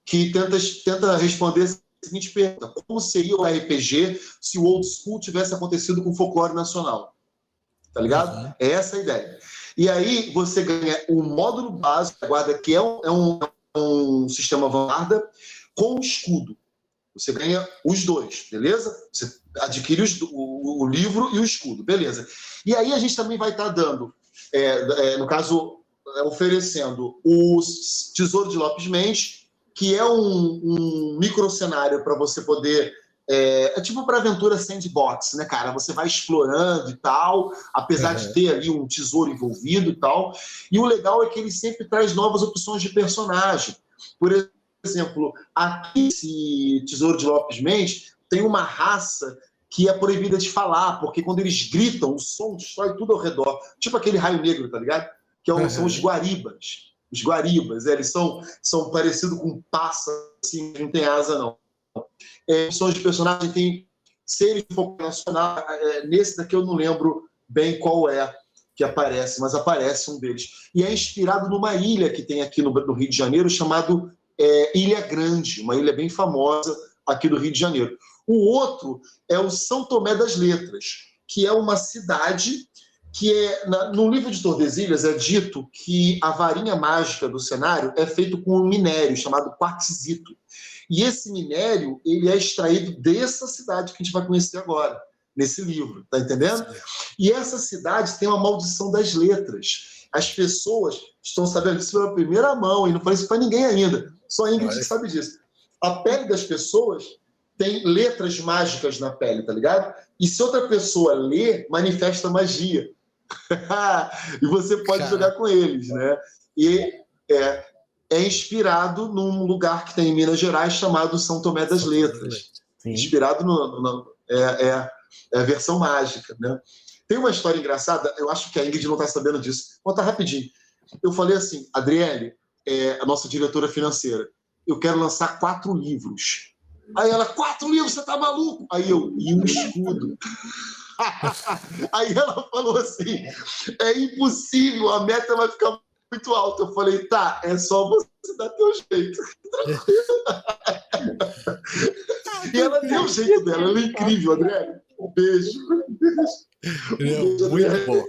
que tenta responder a seguinte pergunta: como seria o RPG se o old school tivesse acontecido com o folclore nacional? Tá ligado? Uhum. É essa a ideia. E aí você ganha um módulo básico da guarda, que é um sistema vanguarda, com escudo. Você ganha os dois, beleza? Você adquire o livro e o escudo, beleza. E aí a gente também vai estar dando, no caso, oferecendo o Tesouro de Lopes Mendes, que é um microcenário para você poder... É tipo para aventura sandbox, né, cara? Você vai explorando e tal, apesar de ter ali um tesouro envolvido e tal. E o legal é que ele sempre traz novas opções de personagem. Por exemplo, aqui, esse Tesouro de Lopes Mendes tem uma raça que é proibida de falar, porque quando eles gritam, o som destrói tudo ao redor. Tipo aquele raio negro, tá ligado? São os guaribas. Os guaribas, eles são parecidos com pássaros, assim, não tem asa, não. Opções de personagem, tem seres de folclore nacional. Nesse daqui eu não lembro bem qual é que aparece, mas aparece um deles. E é inspirado numa ilha que tem aqui no Rio de Janeiro, chamado Ilha Grande, uma ilha bem famosa aqui do Rio de Janeiro. O outro é o São Tomé das Letras, que é uma cidade que no livro de Tordesilhas é dito que a varinha mágica do cenário é feito com um minério chamado quartzito. E esse minério, ele é extraído dessa cidade que a gente vai conhecer agora, nesse livro, tá entendendo? E essa cidade tem uma maldição das letras. As pessoas estão sabendo disso pela primeira mão, e não falei isso para ninguém ainda, só a Ingrid sabe disso. A pele das pessoas tem letras mágicas na pele, tá ligado? E se outra pessoa lê, manifesta magia. E você pode jogar com eles, né? E é inspirado num lugar que tem em Minas Gerais chamado São Tomé das Letras. Sim. Inspirado a versão mágica, né? Tem uma história engraçada, eu acho que a Ingrid não está sabendo disso. Vou contar rapidinho. Eu falei assim, Adriele, a nossa diretora financeira, eu quero lançar 4 livros. Aí ela, 4 livros, você tá maluco? Aí eu, e um escudo. Aí ela falou assim, é impossível, a meta vai ficar muito alta. Eu falei, tá, é só você dar teu jeito. E ela deu o jeito dela, ela é incrível, Adriele. Um beijo. Muito bom.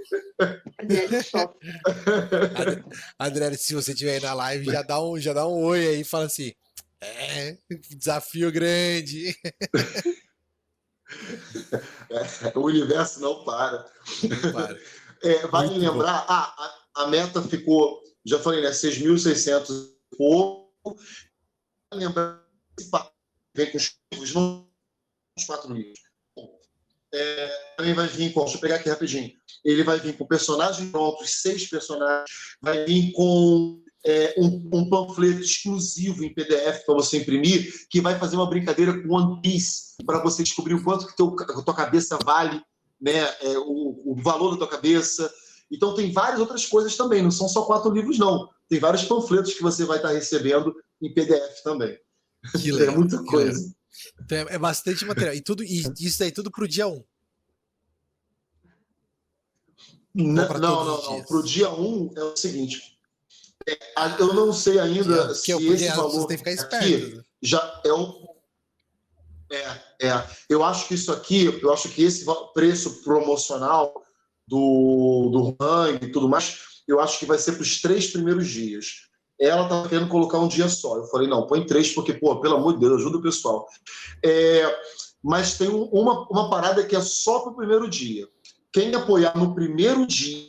Adriele, se você estiver aí na live, já dá um oi aí e fala assim, desafio grande. O universo não para. Não para. Vale Muito lembrar, a meta ficou, já falei, né, 6.600 e pouco. Vale lembrar que vem com os livros, não os 4 livros. Também vai vir com, deixa eu pegar aqui rapidinho, ele vai vir com personagens prontos, 6 personagens, vai vir com um panfleto exclusivo em PDF para você imprimir, que vai fazer uma brincadeira com One Piece, para você descobrir o quanto que a tua cabeça vale, né, o valor da tua cabeça. Então tem várias outras coisas também, não são só 4 livros, não. Tem vários panfletos que você vai estar recebendo em PDF também. Que legal, é muita coisa. Legal. Então é bastante material. E isso aí tudo pro dia 1. Não. Para o dia 1 é o seguinte. Eu não sei ainda se esse valor tem que ficar esperto, aqui né? já é um. Eu acho que isso aqui, esse preço promocional do ranking e tudo mais, eu acho que vai ser para os 3 primeiros dias. Ela estava querendo colocar um dia só. Eu falei, não, põe 3, porque, pelo amor de Deus, ajuda o pessoal. Mas tem uma parada que é só para o primeiro dia. Quem apoiar no primeiro dia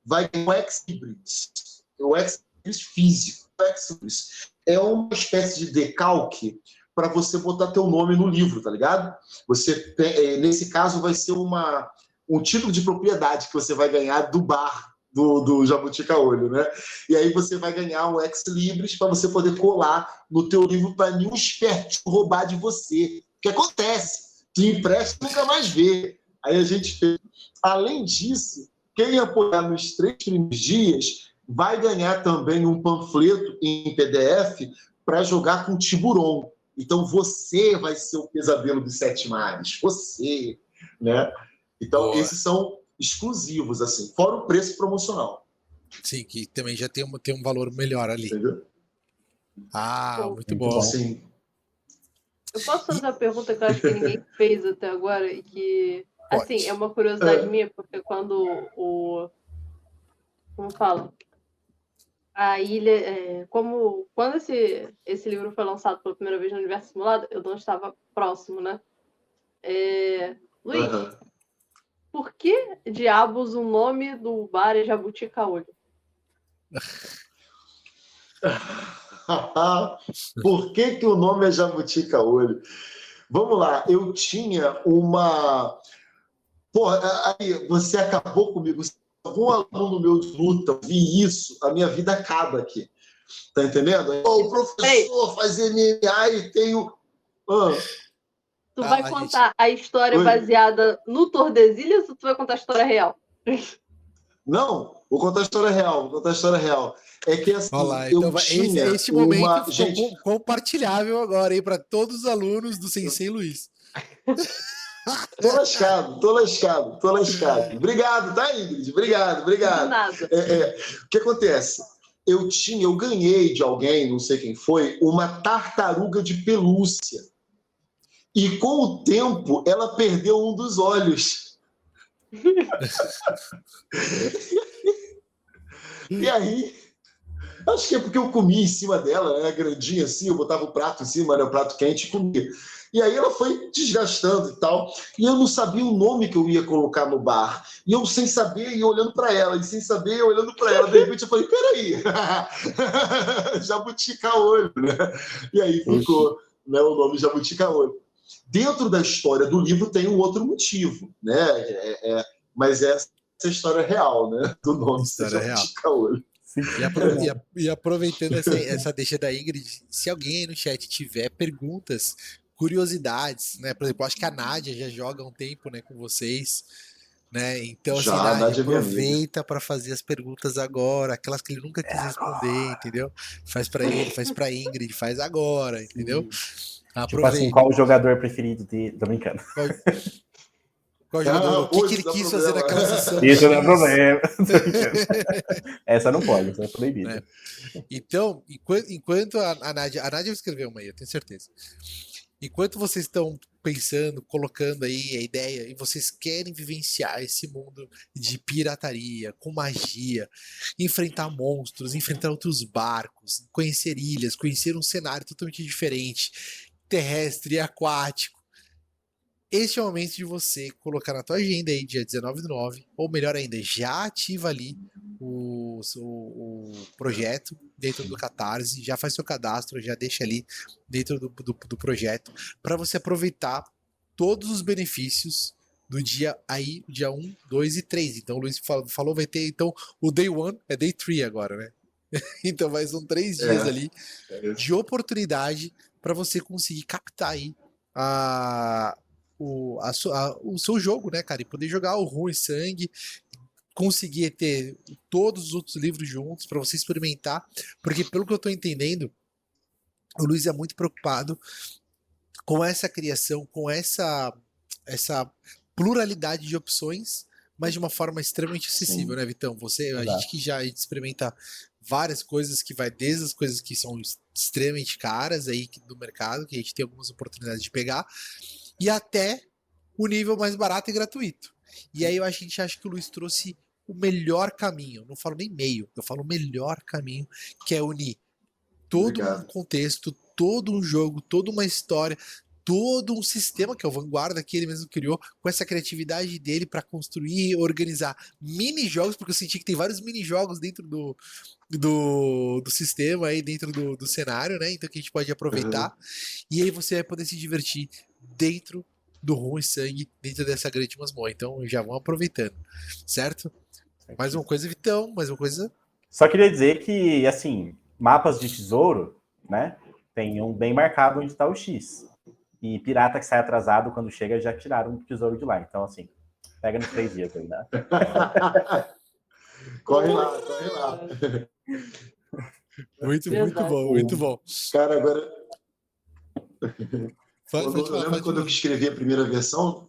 vai ganhar o Ex-Libris. O Ex-Libris físico. O Ex-Libris é uma espécie de decalque para você botar teu nome no livro, tá ligado? Você nesse caso vai ser um título de propriedade que você vai ganhar do bar do Jabutica-Olho, né? E aí você vai ganhar um Ex-Libris para você poder colar no teu livro para nenhum esperto roubar de você. O que acontece? Tu empresta e nunca mais vê. Aí a gente fez. Além disso, quem apoiar nos 3 primeiros dias vai ganhar também um panfleto em PDF para jogar com Tiburon. Então você vai ser o pesadelo dos 7 mares. Você, né? Então esses são exclusivos, assim, fora o preço promocional. Sim, que também já tem um valor melhor ali. Entendeu? Muito bom. Sim. Eu posso fazer uma pergunta que eu acho que ninguém fez até agora e que, assim, é uma curiosidade minha, porque quando como fala? A ilha, quando esse livro foi lançado pela primeira vez no Universo Simulado, eu não estava próximo, né? Luiz, por que diabos o nome do bar é Jabutica-Olho? Por que o nome é Jabutica-Olho? Vamos lá, eu tinha uma... aí você acabou comigo. Se algum aluno meu de luta ouvir isso, a minha vida acaba aqui. Tá entendendo? O professor faz MMA e tem o... Tu vai contar a história baseada no Tordesilhas ou tu vai contar a história real? Não, vou contar a história real. É que assim, lá, então, esse momento ficou compartilhável agora aí para todos os alunos do Sensei Luiz. Tô lascado. Obrigado, tá, Ingrid? Obrigado. Nada. O que acontece? Eu ganhei de alguém, não sei quem foi, uma tartaruga de pelúcia. E com o tempo, ela perdeu um dos olhos. E aí, acho que é porque eu comia em cima dela, era grandinha assim, eu botava o prato em cima, era o prato quente e comia. E aí ela foi desgastando e tal, e eu não sabia o nome que eu ia colocar no bar. E eu sem saber, ia olhando para ela, e sem saber, ia olhando para ela. De repente eu falei, peraí, Jabutica-Olho, né? E aí ficou, né, o nome Jabutica-Olho. Dentro da história do livro tem um outro motivo, né? Mas essa é a história real, né? Do nome Jabutica-Olho. E aproveitando essa deixa da Ingrid, se alguém aí no chat tiver perguntas, curiosidades, né? Por exemplo, acho que a Nádia já joga há um tempo, né, com vocês, né? Então, assim, Nádia, aproveita para fazer as perguntas agora, aquelas que ele nunca quis responder, entendeu? Faz para ele, faz para Ingrid, faz agora, entendeu? Aproveita. Tipo assim, qual o jogador preferido de... Tô brincando. Qual jogador? O que ele quis fazer naquela sessão? Isso não é problema. Essa não pode, essa é proibida. Então, enquanto a Nádia vai escrever uma aí, eu tenho certeza. Enquanto vocês estão pensando, colocando aí a ideia, e vocês querem vivenciar esse mundo de pirataria, com magia, enfrentar monstros, enfrentar outros barcos, conhecer ilhas, conhecer um cenário totalmente diferente, terrestre e aquático, este é o momento de você colocar na tua agenda aí, dia 19/9, ou melhor ainda, já ativa ali o projeto dentro do Catarse, já faz seu cadastro, já deixa ali dentro do projeto, para você aproveitar todos os benefícios do dia aí, dia 1, 2 e 3. Então o Luiz falou, vai ter então o Day 1, é Day 3 agora, né? Então são 3 dias ali de oportunidade para você conseguir captar aí o seu jogo, né, cara? E poder jogar o Ruim Sangue, conseguir ter todos os outros livros juntos para você experimentar, porque pelo que eu tô entendendo, o Luiz é muito preocupado com essa criação, com essa pluralidade de opções, mas de uma forma extremamente acessível, né, Vitão? A gente que já experimenta várias coisas, que vai desde as coisas que são extremamente caras aí do mercado, que a gente tem algumas oportunidades de pegar, e até o nível mais barato e gratuito. E aí a gente acha que o Luiz trouxe o melhor caminho, não falo nem meio, eu falo o melhor caminho, que é unir todo um contexto, todo um jogo, toda uma história, todo um sistema que é o Vanguarda, que ele mesmo criou, com essa criatividade dele para construir e organizar mini-jogos, porque eu senti que tem vários mini-jogos dentro do sistema aí, dentro do cenário, né? Então que a gente pode aproveitar. E aí você vai poder se divertir dentro do Ruim Sangue, dentro dessa grande masmorra. Então já vão aproveitando, certo? Mais uma coisa, Vitão, mais uma coisa. Só queria dizer que, assim, mapas de tesouro, né? Tem um bem marcado onde está o X. E pirata que sai atrasado, quando chega, já tiraram o tesouro de lá. Então, assim, pega nos 3 dias aí, né? Corre lá. Muito bom, muito bom. Cara, agora... Eu lembro quando eu escrevi a primeira versão,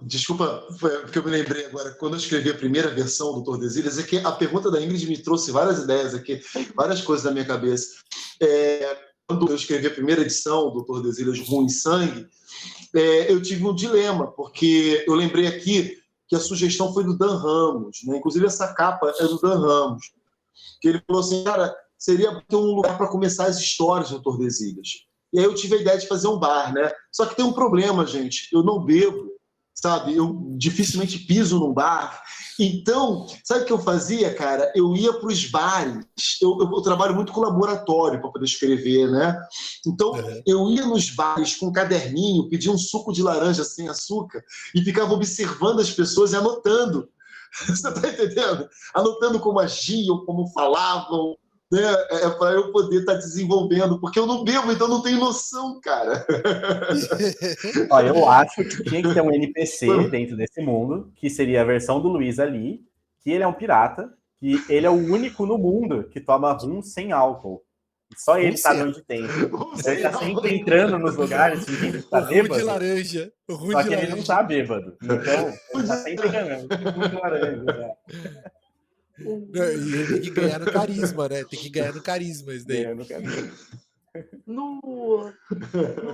desculpa, porque eu me lembrei agora, quando eu escrevi a primeira versão do Tordesilhas, é que a pergunta da Ingrid me trouxe várias ideias aqui, várias coisas na minha cabeça. Quando eu escrevi a primeira edição do Tordesilhas Ruim Sangue, eu tive um dilema, porque eu lembrei aqui que a sugestão foi do Dan Ramos, né? Inclusive essa capa é do Dan Ramos, que ele falou assim, cara, seria ter um lugar para começar as histórias do Tordesilhas. E aí eu tive a ideia de fazer um bar, né? Só que tem um problema, gente. Eu não bebo, sabe? Eu dificilmente piso num bar. Então, sabe o que eu fazia, cara? Eu ia para os bares. Eu trabalho muito com laboratório para poder escrever, né? Então, eu ia nos bares com um caderninho, pedia um suco de laranja sem açúcar e ficava observando as pessoas e anotando. Você está entendendo? Anotando como agiam, como falavam, né? Para eu poder estar desenvolvendo, porque eu não bebo, então não tenho noção, cara. Ó, eu acho que tinha que ter um NPC dentro desse mundo, que seria a versão do Luiz ali, que ele é um pirata, que ele é o único no mundo que toma rum sem álcool. Só ele sabe onde tem. Ele tá sempre entrando nos lugares fingindo que tá bêbado. Rum de laranja. Só que ele não tá bêbado. Então, ele tá sempre enganando. Rum de laranja, né? E ele tem que ganhar no carisma, né? Tem que ganhar no carisma isso daí. No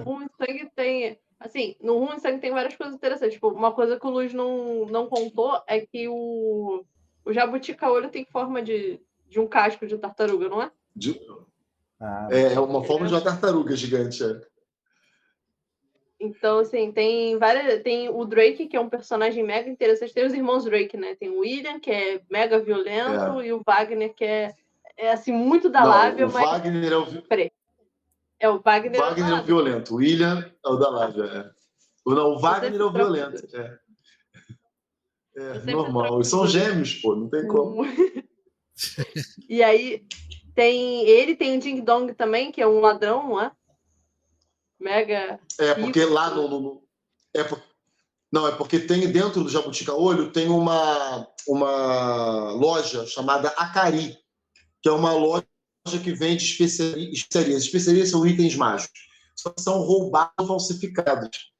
Ruim Sangue tem... Assim, no Ruim Sangue tem várias coisas interessantes. Tipo, uma coisa que o Luiz não contou é que o jabuti-caolho tem forma de um casco de tartaruga, não é? É uma forma de uma tartaruga gigante, Então, assim, tem o Drake, que é um personagem mega interessante. Tem os irmãos Drake, né? Tem o William, que é mega violento, e o Wagner, que é assim, muito da lábia, mas... Wagner é o... Peraí. O Wagner é o violento. O William é o da lábia, Não, o Wagner é o violento. Normal. São gêmeos, pô, não tem como. E aí, tem o Ding Dong também, que é um ladrão, não é? Mega. Porque lá no é porque tem dentro do Jabuti-Caolho tem uma loja chamada Acari, que é uma loja que vende especiarias. Especiarias são itens mágicos, só que são roubados ou falsificados.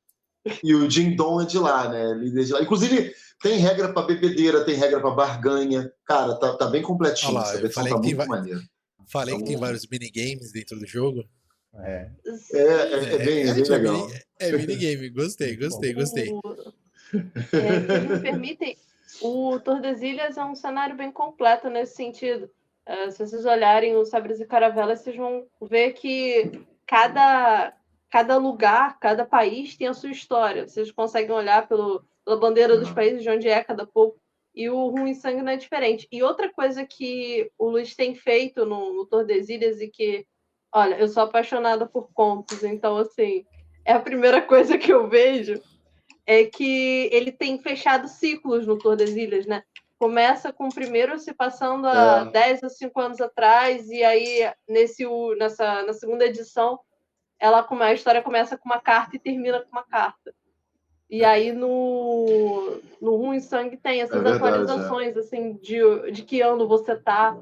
E o Ding Dong é de lá, né? Líder de lá. Inclusive, tem regra para bebedeira, tem regra para barganha. Cara, tá bem completinho. Olha lá, essa versão tá muito maneira. Falei que tem vários minigames dentro do jogo. É bem legal. É minigame, gostei. Se me permitem, o Tordesilhas é um cenário bem completo nesse sentido. Se vocês olharem os Sabres e Caravelas, vocês vão ver que cada cada lugar, cada país tem a sua história. Vocês conseguem olhar pela bandeira dos países de onde é cada povo. E o Rum e Sangue não é diferente. E outra coisa que o Luiz tem feito no Tordesilhas e que, olha, eu sou apaixonada por contos, então, assim, é a primeira coisa que eu vejo é que ele tem fechado ciclos no Tordesilhas, né? Começa com o primeiro se passando há 10 ou 5 anos atrás, e aí, na segunda edição, a história começa com uma carta e termina com uma carta. E aí no Rum e Sangue tem essas atualizações, assim, de que ano você tá,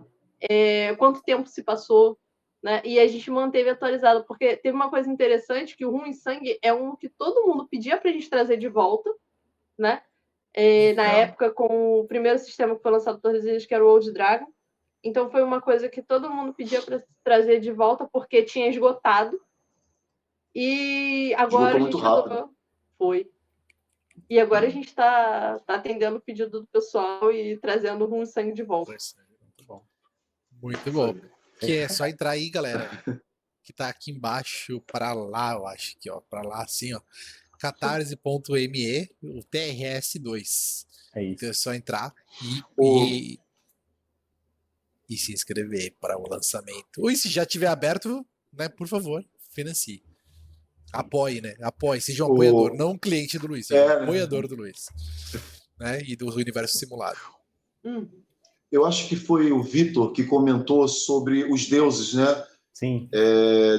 quanto tempo se passou, né? E a gente manteve atualizado, porque teve uma coisa interessante, que o Rum e Sangue é um que todo mundo pedia pra gente trazer de volta, né? Na época, com o primeiro sistema que foi lançado por Tordesilhas, que era o Old Dragon. Então foi uma coisa que todo mundo pedia para trazer de volta, porque tinha esgotado. E agora Esgotou muito rápido. Foi. E agora a gente está atendendo o pedido do pessoal e trazendo o Rum e Sangue de volta. Muito bom. Muito bom. Que é só entrar aí, galera, que tá aqui embaixo para lá, eu acho que, ó, para lá assim, ó, catarse.me, o TRS2. É isso. Então é só entrar e se inscrever para o lançamento. E se já tiver aberto, né, por favor, financie. Apoie, né? Apoie, seja um apoiador, não um cliente do Luiz, seja um apoiador do Luiz, né? E do universo simulado. Eu acho que foi o Vitor que comentou sobre os deuses, né? Sim.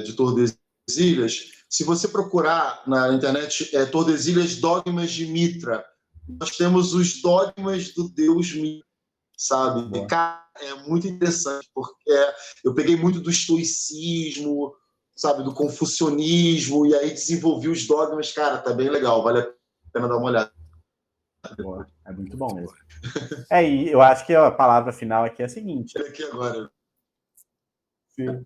De Tordesilhas. Se você procurar na internet, Tordesilhas Dogmas de Mitra, nós temos os dogmas do deus Mitra, sabe? E, cara, é muito interessante, porque eu peguei muito do estoicismo, sabe, do confucionismo, e aí desenvolvi os dogmas. Cara, tá bem legal, vale a pena dar uma olhada. Boa. É muito bom mesmo. E eu acho que a palavra final aqui é a seguinte. Aqui agora. Sim.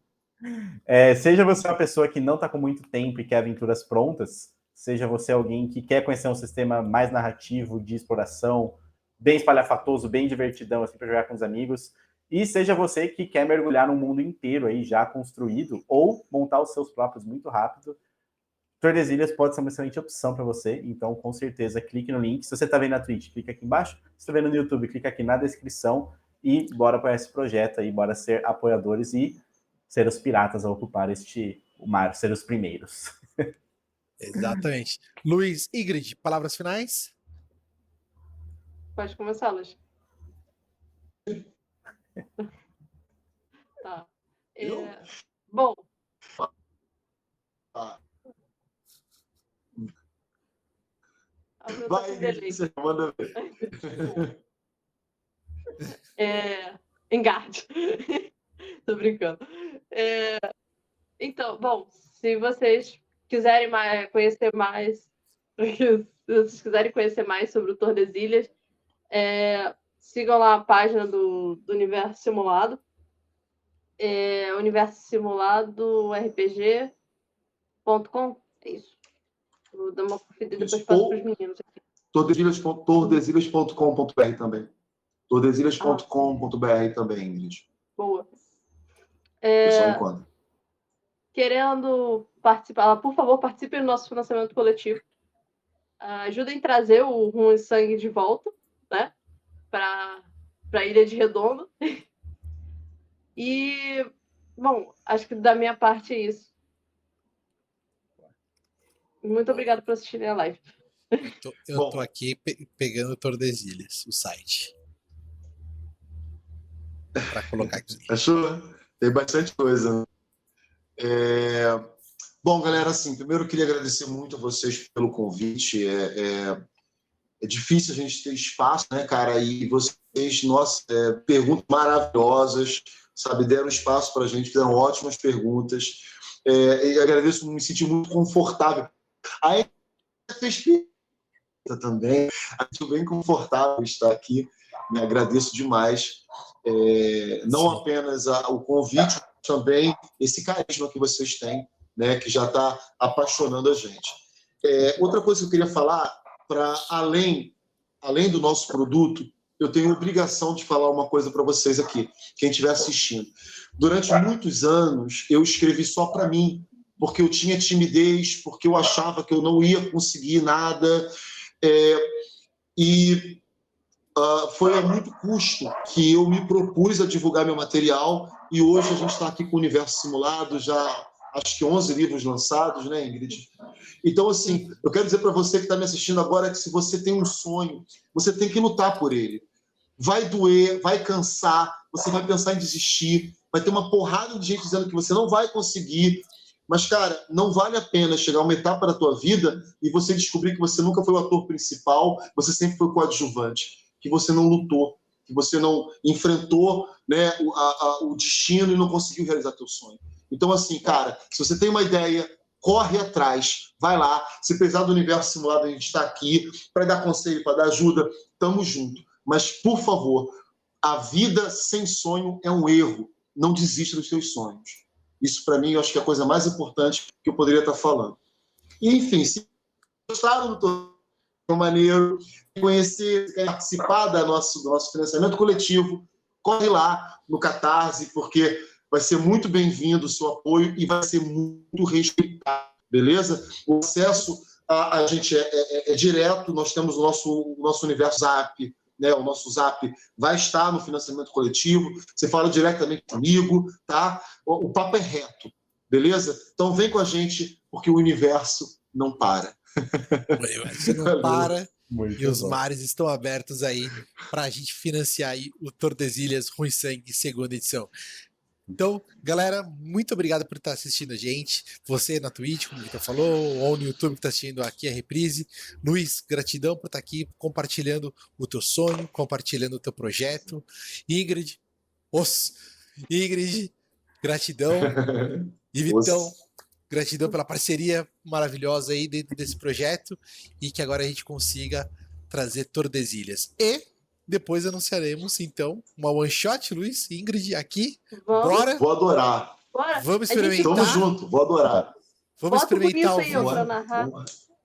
Seja você uma pessoa que não está com muito tempo e quer aventuras prontas, seja você alguém que quer conhecer um sistema mais narrativo, de exploração, bem espalhafatoso, bem divertidão, assim, para jogar com os amigos, e seja você que quer mergulhar num mundo inteiro aí já construído ou montar os seus próprios muito rápido, Tordesilhas pode ser uma excelente opção para você, então com certeza clique no link. Se você está vendo na Twitch, clica aqui embaixo. Se está vendo no YouTube, clica aqui na descrição e bora para esse projeto aí, bora ser apoiadores e ser os piratas a ocupar o mar, ser os primeiros. Exatamente. Luiz, Ingrid, palavras finais? Pode começar, Luiz. Tá. Bom. Vai, você manda ver. Engate. Tô brincando. Então, bom, se vocês quiserem conhecer mais, se vocês quiserem conhecer mais sobre o Tordesilhas, sigam lá a página do Universo Simulado. Universo Simulado RPG.com. É isso. Vou dar uma conferida e depois passo para os meninos aqui. Tordesilhas.com.br também. Tordesilhas.com.br também, Ingrid. Boa. Pessoal encontra. Querendo participar, por favor, participe do nosso financiamento coletivo. Ajudem a trazer o Rum e Sangue de volta, né? Para a Ilha de Redondo. E, bom, acho que da minha parte é isso. Muito obrigada por assistirem a live. Eu tô aqui pegando Tordesilhas, o site. Para colocar aqui. Achou? Tem bastante coisa. Bom, galera, assim, primeiro eu queria agradecer muito a vocês pelo convite. É difícil a gente ter espaço, né, cara? E vocês, nossa, perguntas maravilhosas, sabe? Deram espaço para a gente, fizeram ótimas perguntas. E agradeço, me senti muito confortável. Aí fez também, acho bem confortável estar aqui. Me agradeço demais. Não apenas o convite, também esse carisma que vocês têm, né, que já está apaixonando a gente. Outra coisa que eu queria falar, para além do nosso produto, eu tenho a obrigação de falar uma coisa para vocês aqui, quem estiver assistindo. Durante muitos anos, eu escrevi só para mim, porque eu tinha timidez, porque eu achava que eu não ia conseguir nada. Foi a muito custo que eu me propus a divulgar meu material, e hoje a gente está aqui com o Universo Simulado, já acho que 11 livros lançados, né, Ingrid? Então, assim, eu quero dizer para você que está me assistindo agora que se você tem um sonho, você tem que lutar por ele. Vai doer, vai cansar, você vai pensar em desistir, vai ter uma porrada de gente dizendo que você não vai conseguir, mas, cara, não vale a pena chegar a uma etapa da tua vida e você descobrir que você nunca foi o ator principal, você sempre foi coadjuvante, que você não lutou, que você não enfrentou, né, o destino e não conseguiu realizar teu sonho. Então, assim, cara, se você tem uma ideia, corre atrás, vai lá. Se precisar do Universo Simulado, a gente está aqui para dar conselho, para dar ajuda, tamo junto. Mas, por favor, a vida sem sonho é um erro. Não desista dos seus sonhos. Isso, para mim, eu acho que é a coisa mais importante que eu poderia estar falando. E, enfim, se gostaram do maneiro, conhecer, participar do nosso financiamento coletivo, corre lá no Catarse, porque vai ser muito bem-vindo o seu apoio e vai ser muito respeitado, beleza? O acesso a gente é direto, nós temos o nosso universo Zap, né? O nosso Zap vai estar no financiamento coletivo, você fala diretamente comigo, tá? O papo é reto, beleza? Então vem com a gente, porque o universo não para. Você não para. Muito E os bom. mares estão abertos aí para a gente financiar aí o Tordesilhas Ruim Sangue, segunda edição. Então, galera, muito obrigado por estar assistindo a gente. Você na Twitch, como o Vitor falou, ou no YouTube que está assistindo aqui a reprise. Luiz, gratidão por estar aqui compartilhando o teu sonho, compartilhando o teu projeto. Ingrid, gratidão. E Vitão, gratidão pela parceria maravilhosa aí dentro desse projeto e que agora a gente consiga trazer Tordesilhas. E depois anunciaremos, então, uma one shot, Luiz, Ingrid, aqui. Bora? Vou adorar. Bora. Vamos experimentar. Tamo junto, vou adorar. Vamos Bota o experimentar bonito aí, ó, pra o narrar.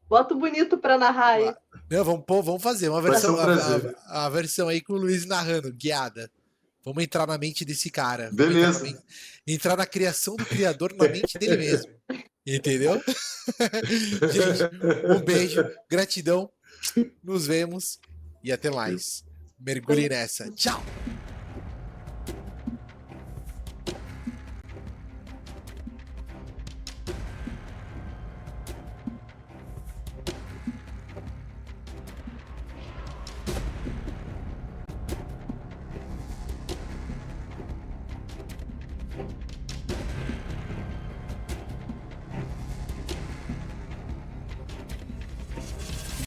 Bota o bonito pra narrar aí. Não, vamos fazer uma Vai ser versão, um prazer. a versão aí com o Luiz narrando, guiada. Vamos entrar na mente desse cara. Beleza. Entrar na criação do criador na mente dele mesmo. Entendeu? Gente, um beijo, gratidão. Nos vemos e até mais. Mergulhe nessa. Tchau!